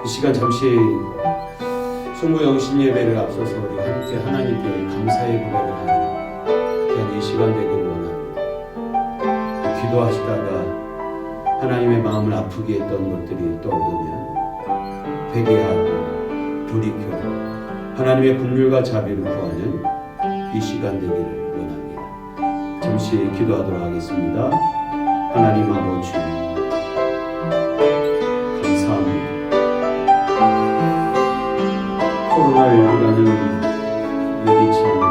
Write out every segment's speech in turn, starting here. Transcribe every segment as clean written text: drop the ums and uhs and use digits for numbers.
이 시간 잠시 송구영신 예배를 앞서서 우리 함께 하나님께 감사의 고백을 하는 귀한 이 시간 되기를 원합니다. 기도하시다가 하나님의 마음을 아프게 했던 것들이 떠오르면 회개하고 돌이켜 하나님의 긍휼과 자비를 구하는 이 시간 되기를 원합니다. 잠시 기도하도록 하겠습니다. 하나님 아버지, 감사합니다. 코로나19라는 예기치 않은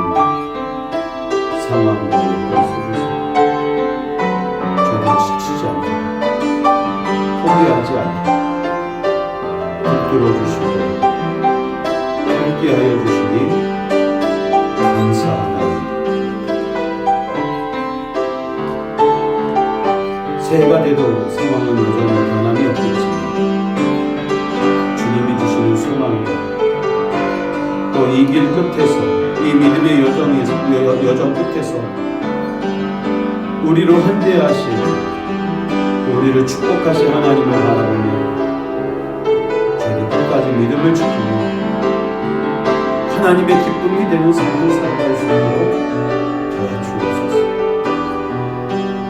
상황 속에서 저는 지치지 않고 포기하지 않고 붙들어 주시고 함께하여 주시니 감사합니다. 새해가 돼도 상황은 여전히 변함이 없겠지만 주님이 주시는 소망과 또 이 길 끝에서, 이 믿음의 여정 끝에서 우리를 환대하신, 우리를 축복하신 하나님을 바라보며 저희 끝까지 믿음을 지키며 하나님의 기쁨이 되는 삶을 살아갈 수 있도록 도와주옵소서.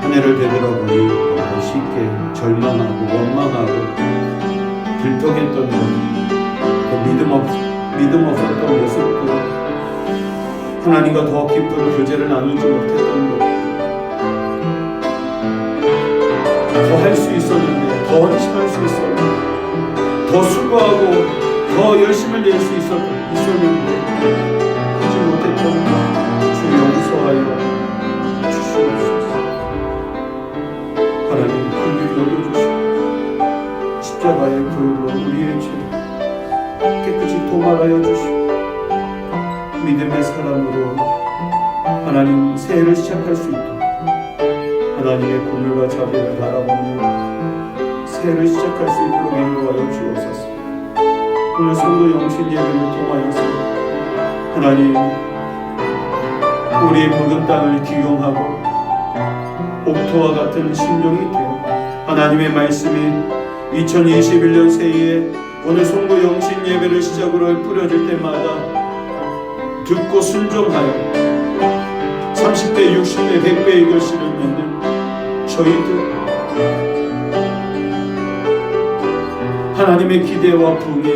한 해를 되돌아보니 너무 쉽게 절망하고 원망하고 들통했던 것, 믿음 없었던 모습도, 하나님과 더 깊은 교제를 나누지 못했던 것, 더 할 수 있었는데, 더 헌신할 수 있었는데, 더 수고하고 더 열심을 낼 수 있었는데 하지 못했던 것, 주 용서하여 주시옵소서. 하나님 긍휼히 여겨주시고 십자가의 보혈로 우리의 죄 깨끗이 도말하여 주시고 믿음의 사랑으로 하나님 새해를 시작할 수 있도록 하나님의 긍휼과 자비를 바라보며 새해를 시작할 수 있도록 인도하여 주옵소서. 오늘 성도 영신 예배를 통하여서 하나님 우리의 묵은 땅을 기용하고 옥토와 같은 심령이 되어 하나님의 말씀이 2021년 새해에 오늘 송구 영신 예배를 시작으로 뿌려질 때마다 듣고 순종하여 30배, 60배, 100배의 결실을 맺는 저희들, 하나님의 기대와 부응에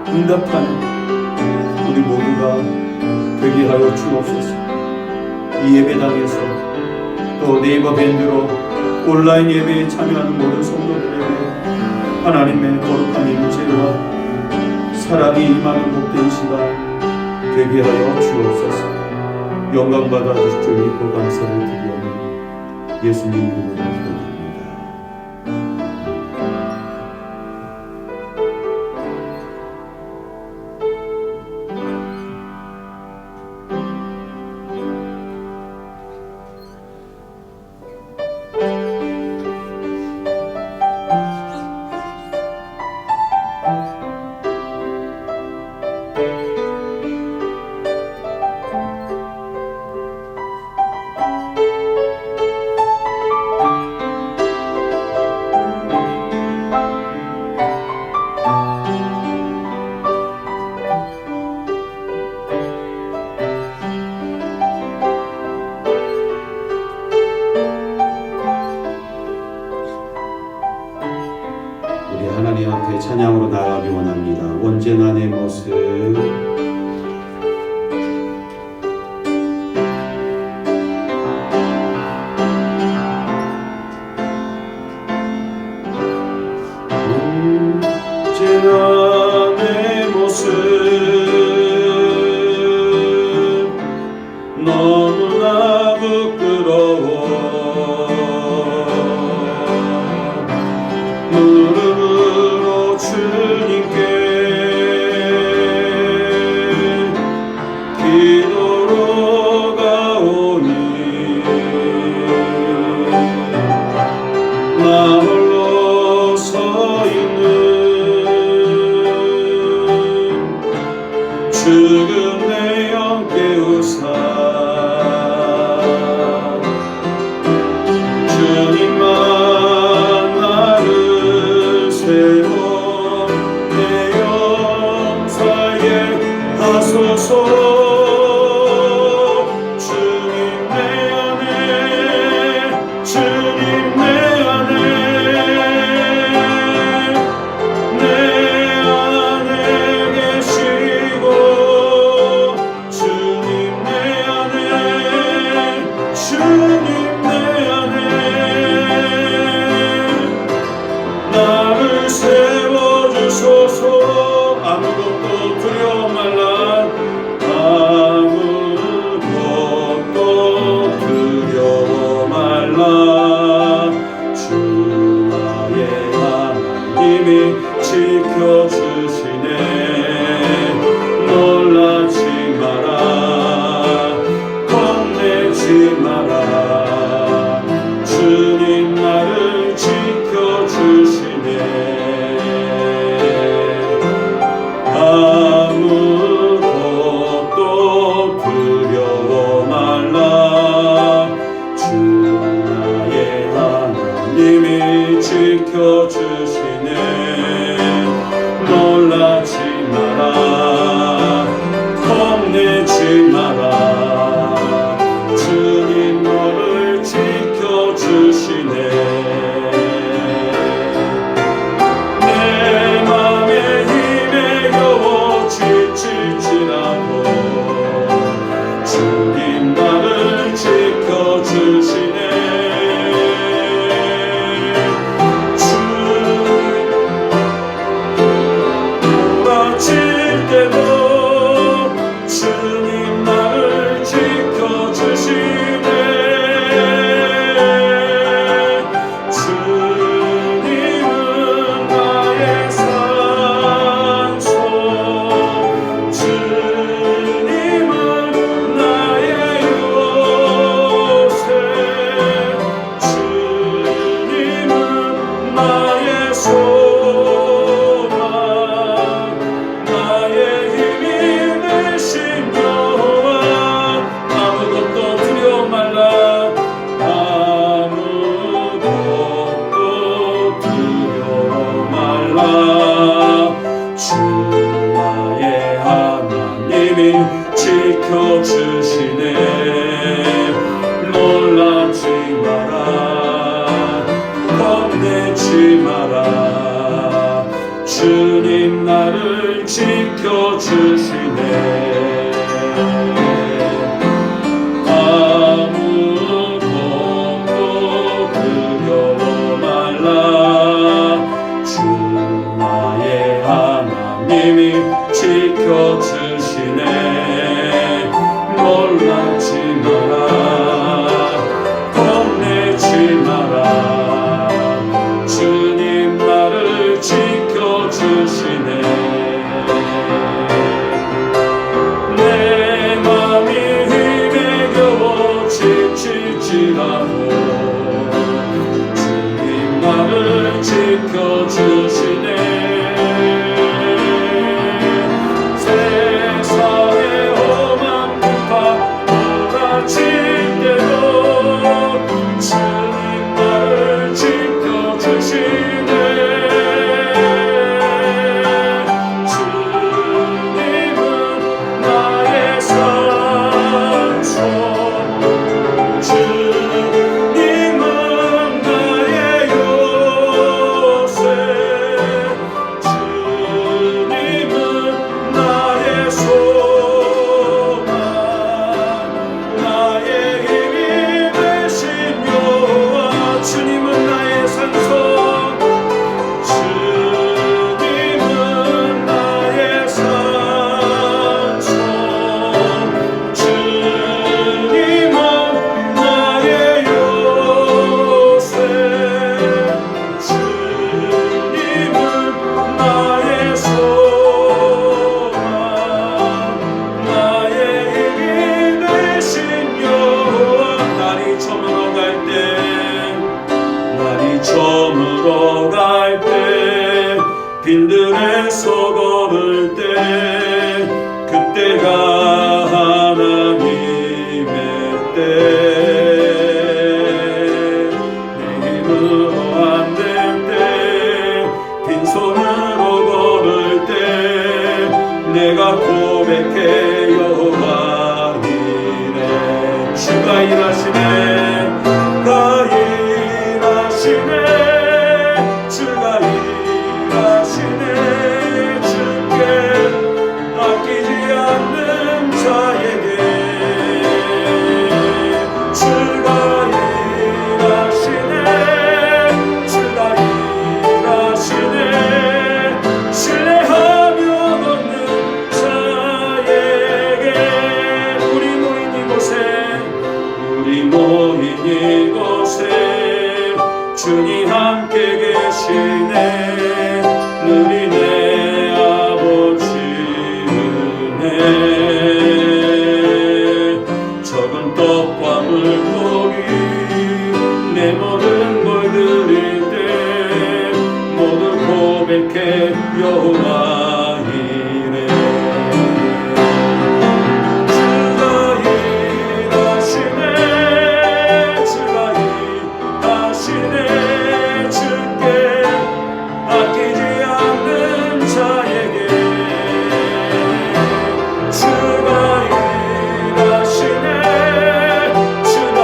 응답하는 우리 모두가 되게 하여 주옵소서. 이 예배당에서 또 네이버 밴드로 온라인 예배에 참여하는 모든 성도들에게 하나님의 거룩한 임재와 사랑이 임하는 복된 시간 되게 하여 주옵소서. 영광 받아 주실 줄 믿고 감사를 드리오니 예수님 이름으로 기도드립니다. 하나님 앞에 찬양으로 나아가기 원합니다. 언제나 내 모습 언제나 내 모습 너무나 부끄러워 무릎으로 주님께 기도로 가오니 나 홀로 서 있는 하나님이 지켜주시네. 놀라지 마라, 겁내지 마라. 주님 나를 지켜주시네. 아무것도 두려워 말라. 주 나의 하나님이 지켜주시네. 놀라지 마라, 겁내지 마라. 주님 너를 지켜주시네. 내 맘에 힘에 겨워 지칠지라도 주님 나를 지켜주시네. 주님 나를 지켜주시네. 주님은 나의 산소, 주님은 나의 요새, 주님은 나의 소망, 나의 힘이 되신 여호와. 아무것도 두려워 말라, 아무것도 두려워 말라. 주 나의 하나님이 지켜주시네. 놀라지 마라, 겁내지 마라. 주님 나를 지켜주시네. 아무것도 두려워 말라. 주 나의 하나님이 지켜주시네. 놀라지 마라, 겁내지 마라. 주님 나를 지켜주시네. 내 맘이 힘에 겨워 지칠지라도 주님 나를 지켜주시네. 세상의 험한 풍파 몰아칠 때도 주님 나를 지켜주시네. 주님은 나의 산소, 주님은 나의 요새, 주님은 나의 소망, 나의 힘이 되신 여호와. 주님은 나의 산소, 주님은 나의 산소, 주님은 나의 요새, 주님은 나의 소망, 나의 힘이 되신 여호와. 날이 저물어 갈 때, 날이 저물어 갈 때, 빈들에서 걸을 때, 그때가 하나님의 때. 내 힘으로 안 될 때, 빈손으로 걸을 때, 내가 고백해 여호와 이래. 주가 일하시네, 주가 일하시네, 주가 일하시네. 주께 아끼지 않는 자에게 주가 일하시네, 주가 일하시네. 신뢰하며 걷는 자에게. 우리 모인 이곳에 주님 함께 계시네. 여호와 이래. 주가 일하시네, 주가 일하시네. 주께 아끼지 않는 자에게 주가 일하시네, 주가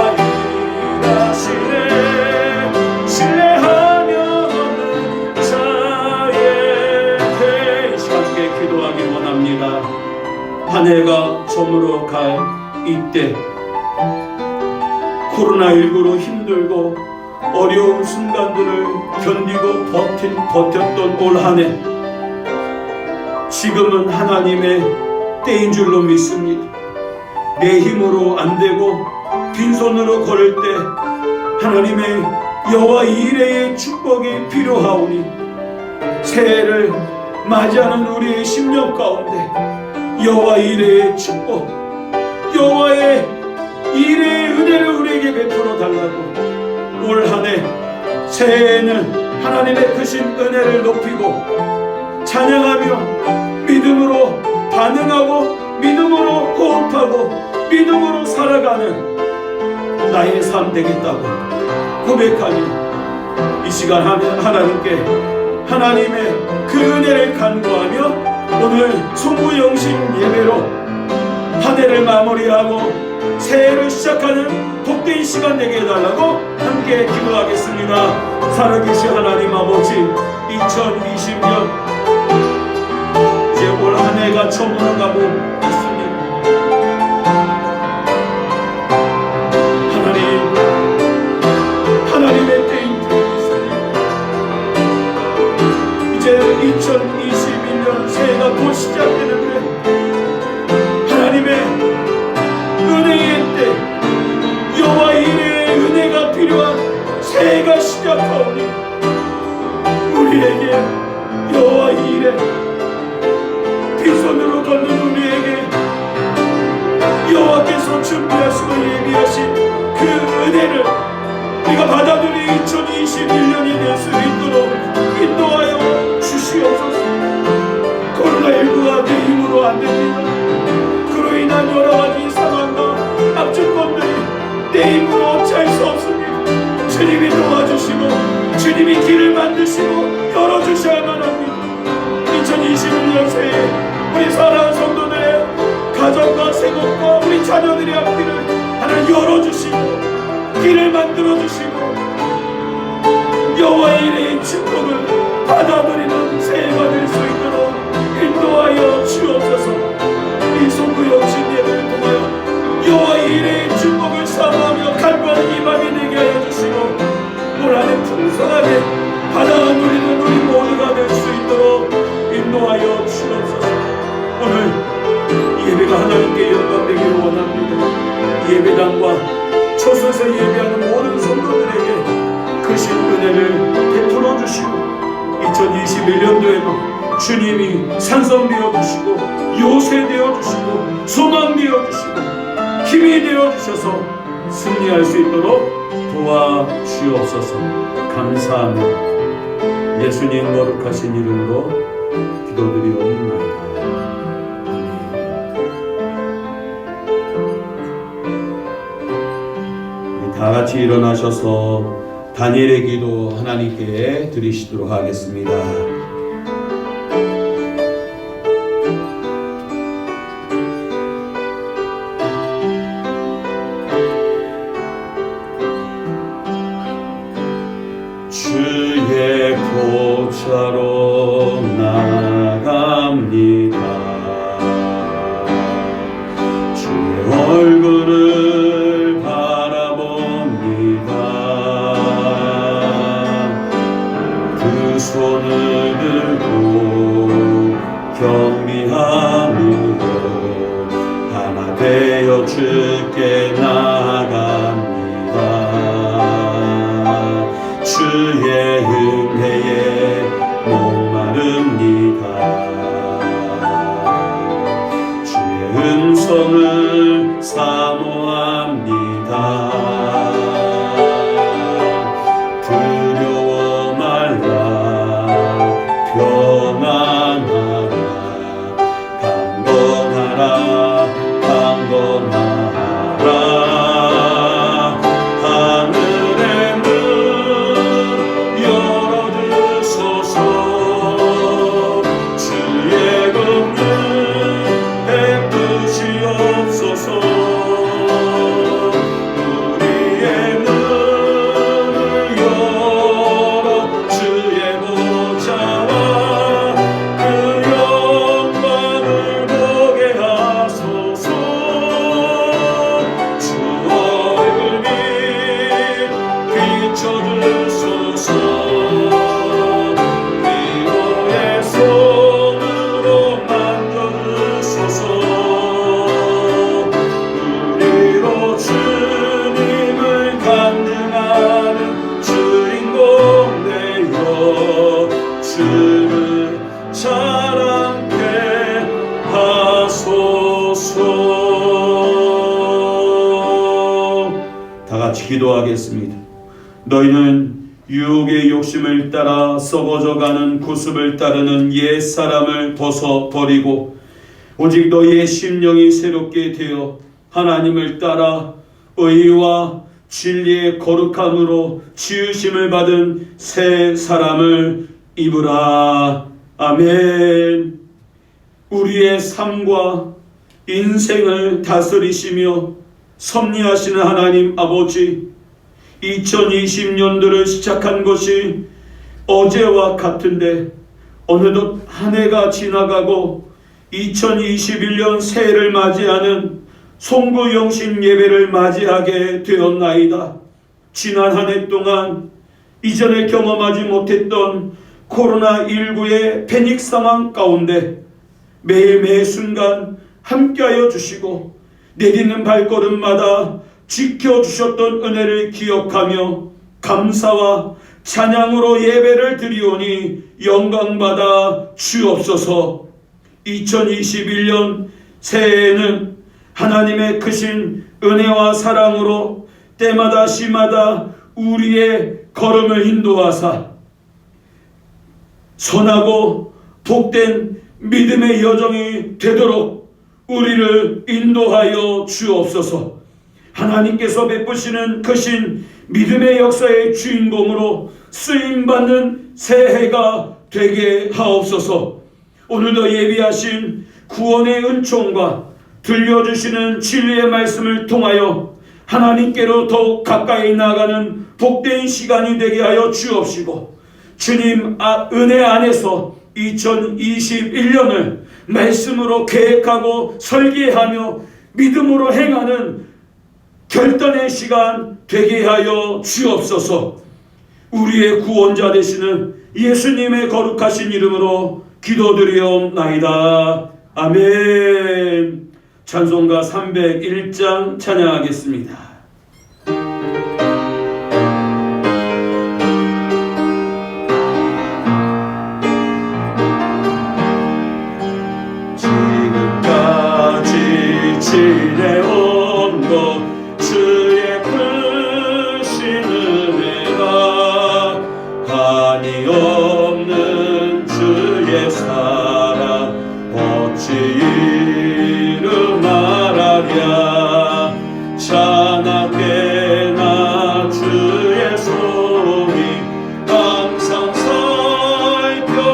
일하시네. 신뢰하며 얻는 자에게. 이 시간 함께 기도하기 원합니다. 한 해가 저물어 갈 이때, 코로나19로 힘들고 어려운 순간들을 견디고 버텼던 올 한 해, 지금은 하나님의 때인 줄로 믿습니다. 내 힘으로 안 되고 빈손으로 걸을 때 하나님의 여호와 이레의 축복이 필요하오니, 새해를 맞이하는 우리의 심령 가운데 여호와 이레의 축복, 여호와의 이레의 은혜를 우리에게 베풀어 달라고, 올 한 해 새해에는 하나님의 크신 은혜를 높이고 찬양하며 믿음으로 반응하고 믿음으로 호흡하고 믿음으로 살아가는 나의 삶 되겠다고 고백하니, 이 시간 하나님께 하나님의 그 은혜를 간구하며 오늘 송구영신 예배로 한 해를 마무리하고 새해를 시작하는 복된 시간 되게 해달라고 함께 기도하겠습니다. 살아계신 하나님 아버지, 2020년 이제 올 한 해가 저물어가고 있습니다. 하나님의 때인 줄 믿습니다. 이제 2021년 새해가 곧 시작되는데 하나님의 은혜의 때, 여호와 이레의 은혜가 필요한 새해가 시작하오니 우리에게 여호와 이레, 빈손으로 걷는 우리에게 여호와께서 준비하시고 예비하신 그 은혜를 우리가 받아들이 2021년이 될 수 있도록 인도하여 주시옵소서. 코로나19가 내 힘으로 안 됩니다. 그로 인한 여러 가지 상황과 압축권들이 내 힘으로 어찌할 수 없습니다. 주님이 도와주시고 주님이 길을 만드시고 열어주셔야만 합니다. 2021년 새해 우리 사랑하는 성도들의 가정과 생업과 우리 자녀들의 앞길을 하나님 열어주시고 길을 만들어주시고 여호와 이레의 축복을 받아들이는 새해가 될 수 있도록 인도하여 주옵소서. 이 송구영신 예배를 통하여 여호와 이레의 축복을 사모하며 간구하는 이 밤이 되게 하여 주시고 올 한해 풍성하게 받아 누리는 우리 모두가 될 수 있도록 인도하여 주옵소서. 오늘 예배가 하나님께 영광되기를 원합니다. 예배당과 초소에서 예배하는 모든 성도들에게 크신 은혜를 베풀어 주시고 2021년도에도 주님이 산성되어 주시고 요새되어 주시고 소망되어 주시고 힘이 되어 주셔서 승리할 수 있도록 도와주옵소서. 감사합니다. 예수님 거룩하신 이름으로 기도드리옵나이다. 다 같이 일어나셔서 다니엘의 기도 하나님께 드리시도록 하겠습니다. 주의 보좌로 나갑니다. 주의 얼굴을 그 손을 들고 경비함으로 하나 되어 주께 나아갑니다. 주의 은혜에 목마릅니다. 주의 음성을 사모합니다. 두려워 말라 평안 기도하겠습니다. 너희는 유혹의 욕심을 따라 썩어져가는 구습을 따르는 옛사람을 벗어버리고 오직 너희의 심령이 새롭게 되어 하나님을 따라 의와 진리의 거룩함으로 지으심을 받은 새 사람을 입으라. 아멘. 우리의 삶과 인생을 다스리시며 섭리하시는 하나님 아버지, 2020년도를 시작한 것이 어제와 같은데 어느덧 한 해가 지나가고 2021년 새해를 맞이하는 송구영신 예배를 맞이하게 되었나이다. 지난 한 해 동안 이전에 경험하지 못했던 코로나19의 패닉 상황 가운데 매일 매 순간 함께하여 주시고 내딛는 발걸음마다 지켜주셨던 은혜를 기억하며 감사와 찬양으로 예배를 드리오니 영광받아 주옵소서. 2021년 새해에는 하나님의 크신 은혜와 사랑으로 때마다 시마다 우리의 걸음을 인도하사 선하고 복된 믿음의 여정이 되도록 우리를 인도하여 주옵소서. 하나님께서 베푸시는 크신 믿음의 역사의 주인공으로 쓰임받는 새해가 되게 하옵소서. 오늘도 예비하신 구원의 은총과 들려주시는 진리의 말씀을 통하여 하나님께로 더욱 가까이 나아가는 복된 시간이 되게 하여 주옵시고, 주님 은혜 안에서 2021년을 말씀으로 계획하고 설계하며 믿음으로 행하는 결단의 시간 되게 하여 주옵소서. 우리의 구원자 되시는 예수님의 거룩하신 이름으로 기도드리옵나이다. 아멘. 찬송가 301장 찬양하겠습니다. 지금까지 지내온 것 주의 크신 은혜가 한이 없는 주의 사랑 어찌 이루 말하랴. 찬하게나 주의 손이 항상 살펴주시고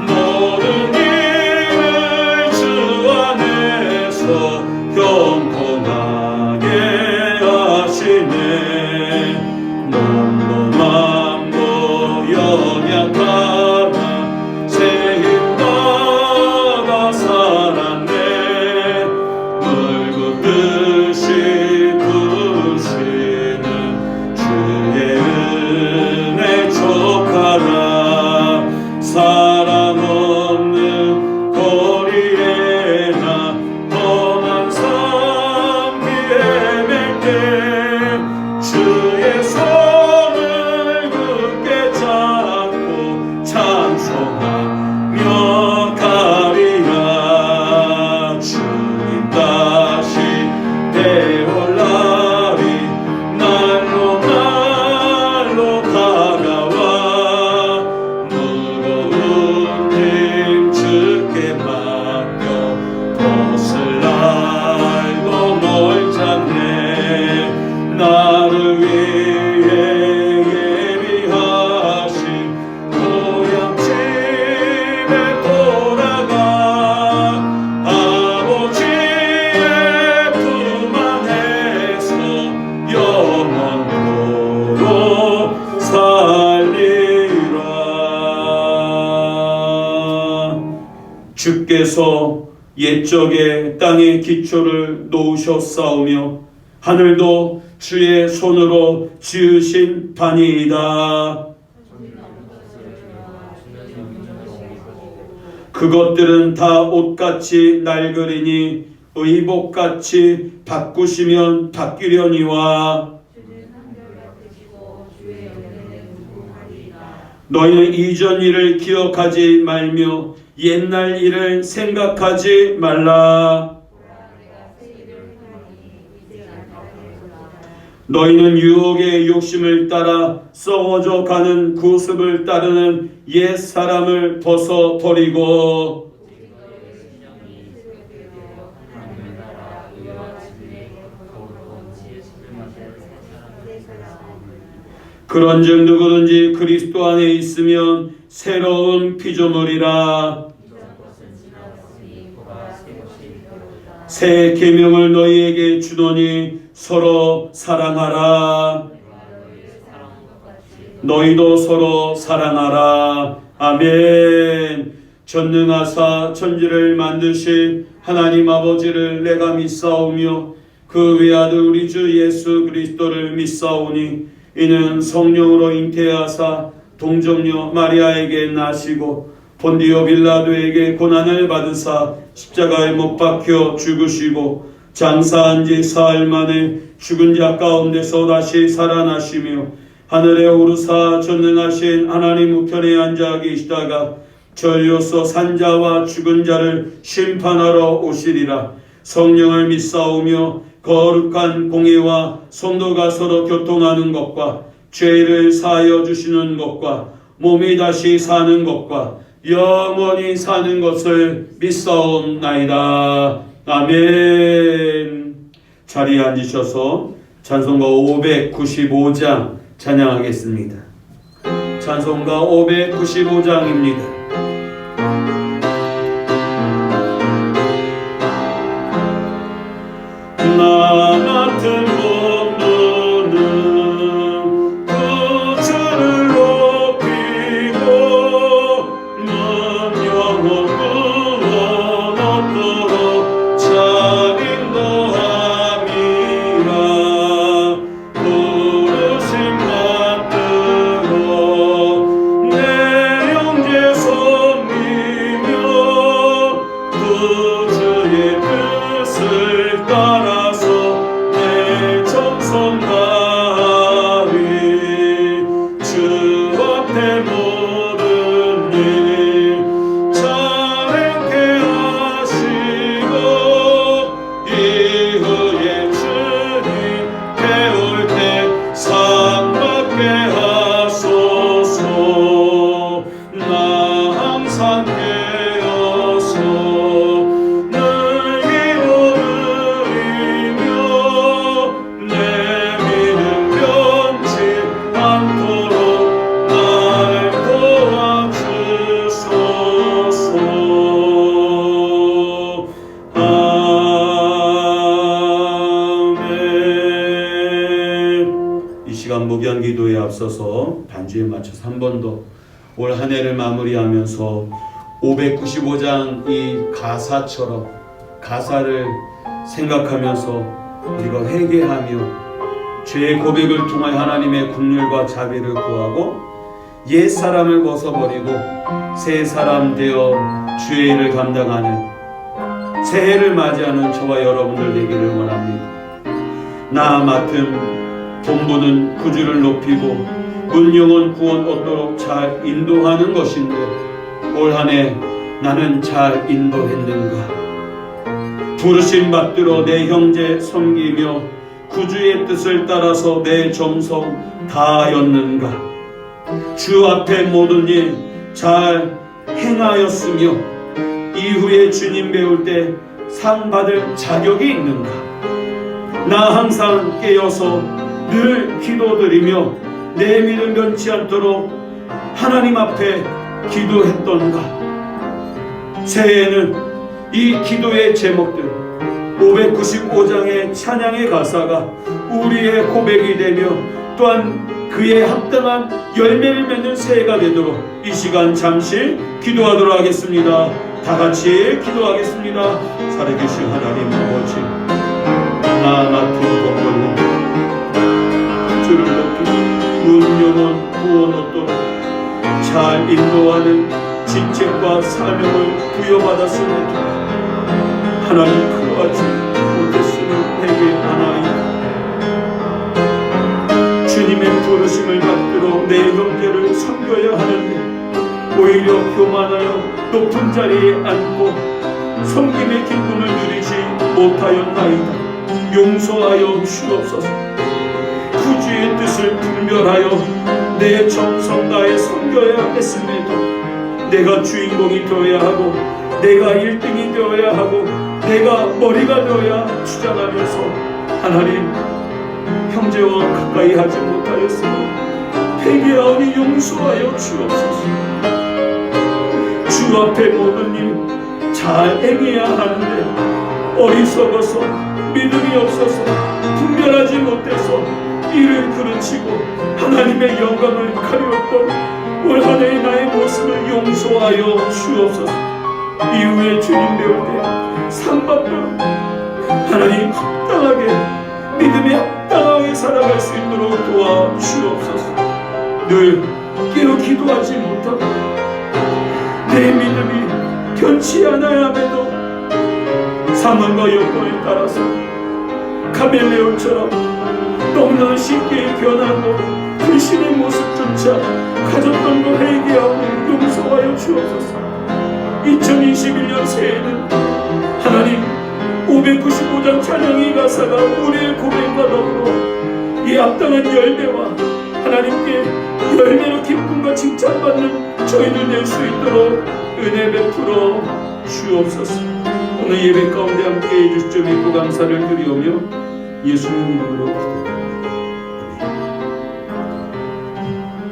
모든 일을 주 안에서 형통하게 하시네. 몸도 마음도 연약하나 새 힘받아 살았네. 물붓듯이 부으시는 주의 은혜 족하라. 사랑 없는 거리에 나 험한 산 위에 맬 때 주의 손을 굳게 잡고 찬송하며 가리라. 주님 다시 되올 날이 날로 날로 다가와. 무거운 짐 주께 맡겨 벗을 날도 멀잖네. 나를 위해 예비하신 고향 집에 돌아가 아버지의 품 안에서 영원토록 살리라. 주께서 옛적에 땅의 기초를 놓으셨사오며 하늘도 주의 손으로 지으신 반이이다. 그것들은 다 옷같이 낡으리니 의복같이 바꾸시면 바뀌려니와. 너희는 이전 일을 기억하지 말며 옛날 일을 생각하지 말라. 너희는 유혹의 욕심을 따라 썩어져 가는 구습을 따르는 옛 사람을 벗어버리고 그런즉 누구든지 그리스도 안에 있으면 새로운 피조물이라. 새 계명을 너희에게 주노니 서로 사랑하라. 너희도 서로 사랑하라. 아멘. 전능하사 천지를 만드신 하나님 아버지를 내가 믿사오며 그 외아들 우리 주 예수 그리스도를 믿사오니 이는 성령으로 잉태하사 동정녀 마리아에게 나시고 본디오 빌라도에게 고난을 받으사 십자가에 못 박혀 죽으시고 장사한 지 사흘 만에 죽은 자 가운데서 다시 살아나시며 하늘에 오르사 전능하신 하나님 우편에 앉아 계시다가 전류소 산자와 죽은 자를 심판하러 오시리라. 성령을 믿사오며 거룩한 공예와 성도가 서로 교통하는 것과 죄를 사하여 주시는 것과 몸이 다시 사는 것과 영원히 사는 것을 믿사옵나이다. 아멘. 자리에 앉으셔서 찬송가 595장 찬양하겠습니다. 찬송가 595장입니다. 나 같은 몸도는 구주를 높이고 넌 영원 구원 얻도록 잘 인도함이라. 부르심 받들어 내 형제 섬기며 구주의 뜻을 따라 기도에 앞서서 반주에 맞춰서 한 번 더 올 한 해를 마무리하면서 595장 이 가사처럼 가사를 생각하면서 우리가 회개하며 죄의 고백을 통하여 하나님의 긍휼과 자비를 구하고 옛 사람을 벗어버리고 새 사람 되어 주의 일을 감당하는 새해를 맞이하는 저와 여러분들 되기를 원합니다. 나 맡은 본부는 구주를 높이고 문영원 구원 얻도록 잘 인도하는 것인데 올 한 해 나는 잘 인도했는가? 부르심 받들어 내 형제 섬기며 구주의 뜻을 따라서 내 정성 다하였는가? 주 앞에 모든 일 잘 행하였으며 이후에 주님 배울 때 상 받을 자격이 있는가? 나 항상 깨어서 늘 기도드리며 내 믿음 변치 않도록 하나님 앞에 기도했던가? 새해에는 이 기도의 제목들 595장의 찬양의 가사가 우리의 고백이 되며 또한 그에 합당한 열매를 맺는 새해가 되도록 이 시간 잠시 기도하도록 하겠습니다. 다 같이 기도하겠습니다. 살아계신 하나님 아버지, 나 맡은 본분은 주를 높이고 문영원 구원 얻도록 잘 인도하는 직책과 사명을 부여받았음에도 하나님 그러하지 못했음을 회개하나이다. 주님의 부르심을 받들어 내 형제를 섬겨야 하는데 오히려 교만하여 높은 자리에 앉고 섬김의 기쁨을 누리지 못하였나이다. 용서하여 주옵소서. 주의 뜻을 분별하여 내 정성 다해 섬겨야 했음에도 내가 주인공이 되어야 하고 내가 1등이 되어야 하고 내가 머리가 되어야 주장하면서 하나님 형제와 가까이 하지 못하였으면 회개하오니 용서하여 주옵소서. 주 앞에 모든 일 잘 행해야 하는데 어리석어서 믿음이 없어서 분별하지 못해서 이를 그르치고 하나님의 영광을 가리웠던 올 한 해의 나의 모습을 용서하여 주옵소서. 이후에 주님 배울 때 상받도록 하나님 합당하게 믿음에 합당하게 살아갈 수 있도록 도와주옵소서. 늘 깨어 기도하지 못하고 내 믿음이 변치 않아야 함에도 상황과 여건에 따라서 카멜레온처럼 너무나 쉽게 변하고 불신의 모습조차 가졌던 것 회개하고 용서하여 주옵소서. 2021년 새해에는 하나님 595장 찬양의 가사가 우리의 고백과 더불어 이 합당한 열매와 하나님께 열매로 기쁨과 칭찬받는 저희들 될 수 있도록 은혜 베풀어 주옵소서. 오늘 예배 가운데 함께 해주실 줄 믿고 감사를 드리오며 예수님 이름으로 기도드립니다.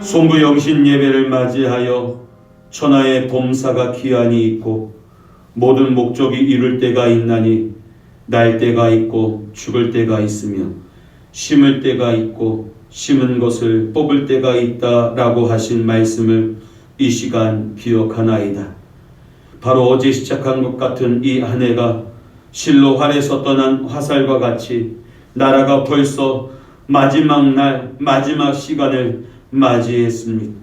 송구 영신 예배를 맞이하여 천하의 범사가 기한이 있고 모든 목적이 이룰 때가 있나니 날 때가 있고 죽을 때가 있으며 심을 때가 있고 심은 것을 뽑을 때가 있다라고 하신 말씀을 이 시간 기억하나이다. 바로 어제 시작한 것 같은 이 한 해가 실로 활에서 떠난 화살과 같이 나라가 벌써 마지막 날 마지막 시간을 맞이했습니다.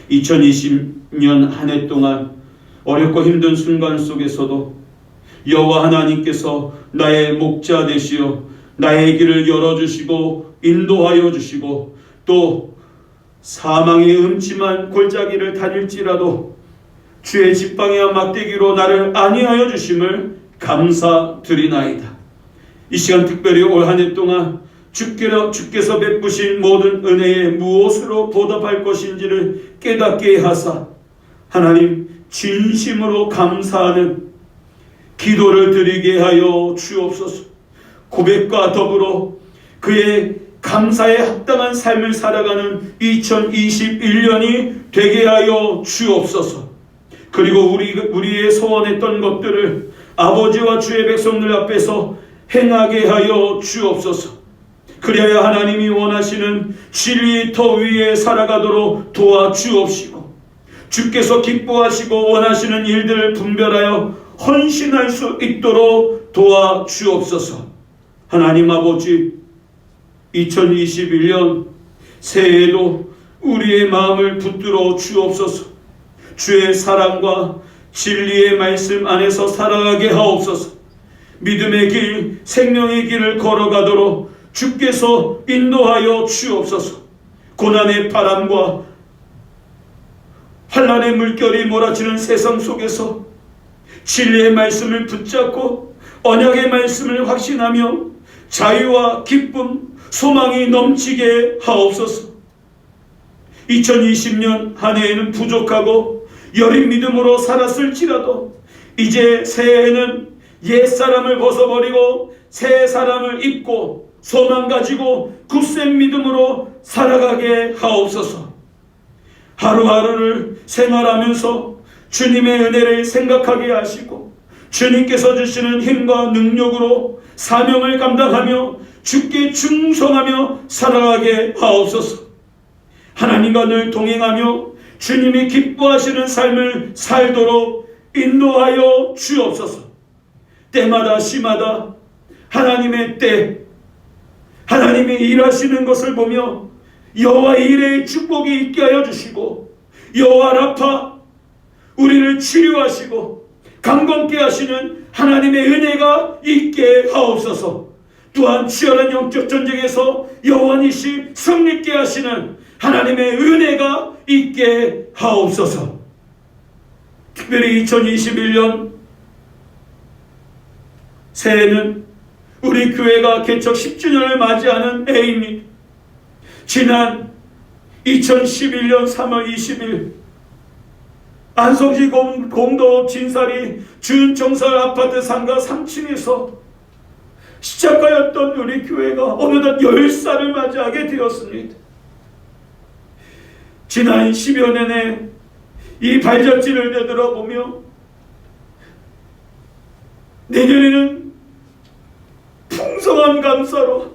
2020년 한 해 동안 어렵고 힘든 순간 속에서도 여호와 하나님께서 나의 목자 되시어 나의 길을 열어주시고 인도하여 주시고 또 사망의 음침한 골짜기를 다닐지라도 주의 지팡이와 막대기로 나를 안위하여 주심을 감사드리나이다. 이 시간 특별히 올 한 해 동안 주께서 베푸신 모든 은혜에 무엇으로 보답할 것인지를 깨닫게 하사 하나님 진심으로 감사하는 기도를 드리게 하여 주옵소서. 고백과 더불어 그의 감사에 합당한 삶을 살아가는 2021년이 되게 하여 주옵소서. 그리고 우리의 소원했던 것들을 아버지와 주의 백성들 앞에서 행하게 하여 주옵소서. 그래야 하나님이 원하시는 진리 더 위에 살아가도록 도와주옵시고 주께서 기뻐하시고 원하시는 일들을 분별하여 헌신할 수 있도록 도와주옵소서. 하나님 아버지 2021년 새해에도 우리의 마음을 붙들어 주옵소서. 주의 사랑과 진리의 말씀 안에서 살아가게 하옵소서. 믿음의 길, 생명의 길을 걸어가도록 주께서 인도하여 주옵소서. 고난의 바람과 환난의 물결이 몰아치는 세상 속에서 진리의 말씀을 붙잡고 언약의 말씀을 확신하며 자유와 기쁨, 소망이 넘치게 하옵소서. 2020년 한 해에는 부족하고 여린 믿음으로 살았을지라도 이제 새해에는 옛사람을 벗어버리고 새 사람을 입고 소망 가지고 굳센 믿음으로 살아가게 하옵소서. 하루하루를 생활하면서 주님의 은혜를 생각하게 하시고 주님께서 주시는 힘과 능력으로 사명을 감당하며 주께 충성하며 살아가게 하옵소서. 하나님과 늘 동행하며 주님이 기뻐하시는 삶을 살도록 인도하여 주옵소서. 때마다 시마다 하나님의 때, 하나님이 일하시는 것을 보며 여호와 일의 축복이 있게 하여 주시고 여호와 라파 우리를 치료하시고 강건케 하시는 하나님의 은혜가 있게 하옵소서. 또한 치열한 영적 전쟁에서 여호와니시 승리케 하시는 하나님의 은혜가 있게 하옵소서. 특별히 2021년 새해는 우리 교회가 개척 10주년을 맞이하는 해입니다. 지난 2011년 3월 20일 안성시 공도 진사리 준정설 아파트 상가 3층에서 시작하였던 우리 교회가 어느덧 10살을 맞이하게 되었습니다. 지난 10여 년에 이 발자취를 되돌아보며 내년에는 풍성한 감사로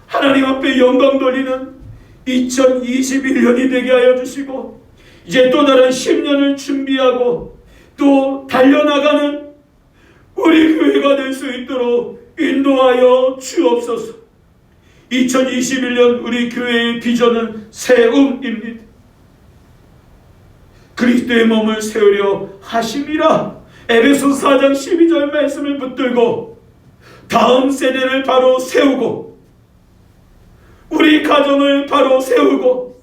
하나님 앞에 영광 돌리는 2021년이 되게 하여 주시고, 이제 또 다른 10년을 준비하고 또 달려나가는 우리 교회가 될 수 있도록 인도하여 주옵소서. 2021년 우리 교회의 비전은 세움입니다. 그리스도의 몸을 세우려 하심이라. 에베소서 4장 12절 말씀을 붙들고 다음 세대를 바로 세우고, 우리 가정을 바로 세우고,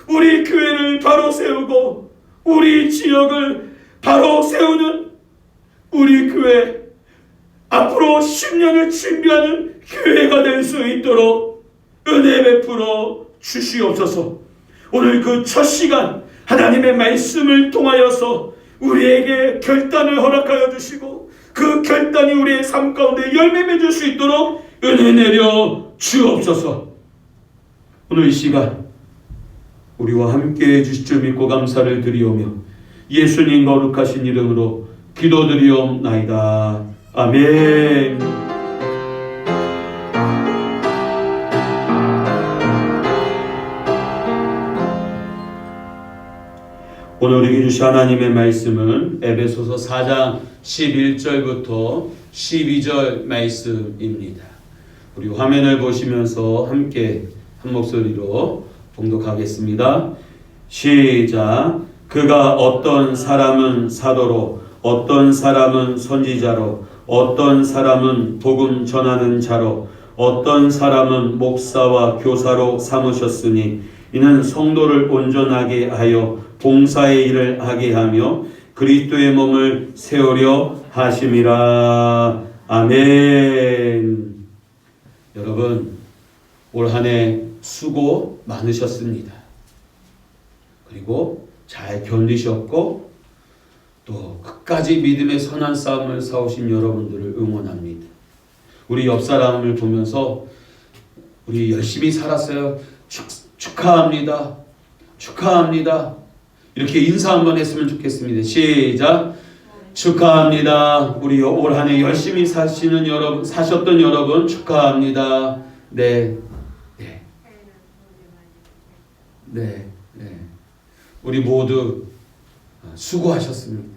우리 교회를 바로 세우고, 우리 지역을 바로 세우는 우리 교회, 앞으로 10년을 준비하는 교회가 될 수 있도록 은혜 베풀어 주시옵소서. 오늘 그 첫 시간 하나님의 말씀을 통하여서 우리에게 결단을 허락하여 주시고, 그 결단이 우리의 삶 가운데 열매 맺을 수 있도록 은혜 내려 주옵소서. 오늘 이 시간 우리와 함께 해주실 줄 믿고 감사를 드리오며 예수님 거룩하신 이름으로 기도드리옵나이다. 아멘. 오늘 우리에게 주신 하나님의 말씀은 에베소서 4장 11절부터 12절 말씀입니다. 우리 화면을 보시면서 함께 한 목소리로 봉독하겠습니다. 시작. 그가 어떤 사람은 사도로, 어떤 사람은 선지자로, 어떤 사람은 복음 전하는 자로, 어떤 사람은 목사와 교사로 삼으셨으니 이는 성도를 온전하게 하여 봉사의 일을 하게 하며 그리스도의 몸을 세우려 하심이라. 아멘. 여러분, 올 한 해 수고 많으셨습니다. 그리고 잘 견디셨고 또 끝까지 믿음의 선한 싸움을 싸우신 여러분들을 응원합니다. 우리 옆 사람을 보면서 우리 열심히 살았어요. 축하합니다. 축하합니다. 이렇게 인사 한번 했으면 좋겠습니다. 시작. 축하합니다. 우리 올 한 해 열심히 사시는 여러분, 사셨던 여러분 축하합니다. 네. 네. 우리 모두 수고하셨습니다.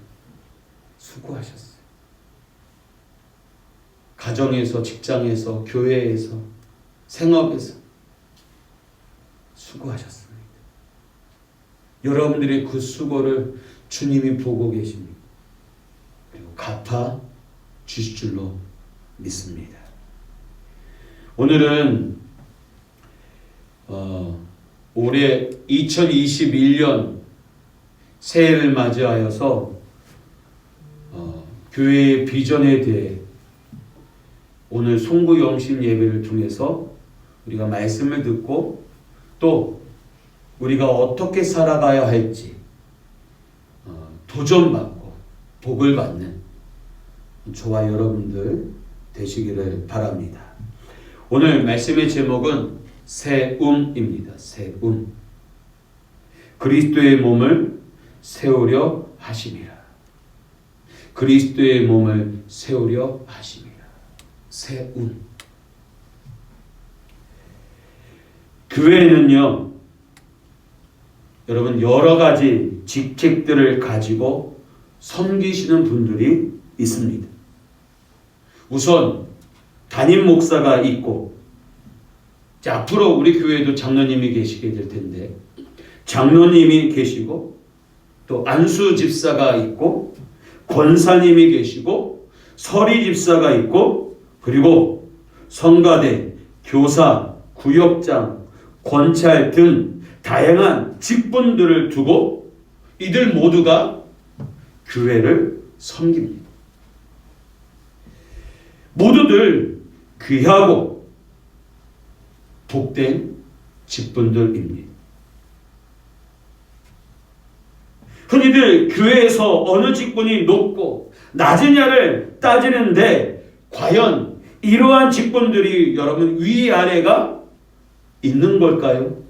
수고하셨어요. 가정에서, 직장에서, 교회에서, 생업에서 수고하셨습니다. 여러분들의 그 수고를 주님이 보고 계십니다. 그리고 갚아 주실 줄로 믿습니다. 오늘은 올해 2021년 새해를 맞이하여서 교회의 비전에 대해 오늘 송구영신 예배를 통해서 우리가 말씀을 듣고 또 우리가 어떻게 살아가야 할지 도전받고 복을 받는 저와 여러분들 되시기를 바랍니다. 오늘 말씀의 제목은 세움입니다. 세움. 그리스도의 몸을 세우려 하심이라. 그리스도의 몸을 세우려 하심이라. 세움. 교회는요, 여러분 여러 가지 직책들을 가지고 섬기시는 분들이 있습니다. 우선 담임 목사가 있고, 앞으로 우리 교회에도 장로님이 계시게 될 텐데 장로님이 계시고 또 안수 집사가 있고 권사님이 계시고 서리 집사가 있고 그리고 성가대, 교사, 구역장, 권찰 등 다양한 직분들을 두고 이들 모두가 교회를 섬깁니다. 모두들 귀하고 복된 직분들입니다. 흔히들 교회에서 어느 직분이 높고 낮으냐를 따지는데 과연 이러한 직분들이 여러분 위아래가 있는 걸까요?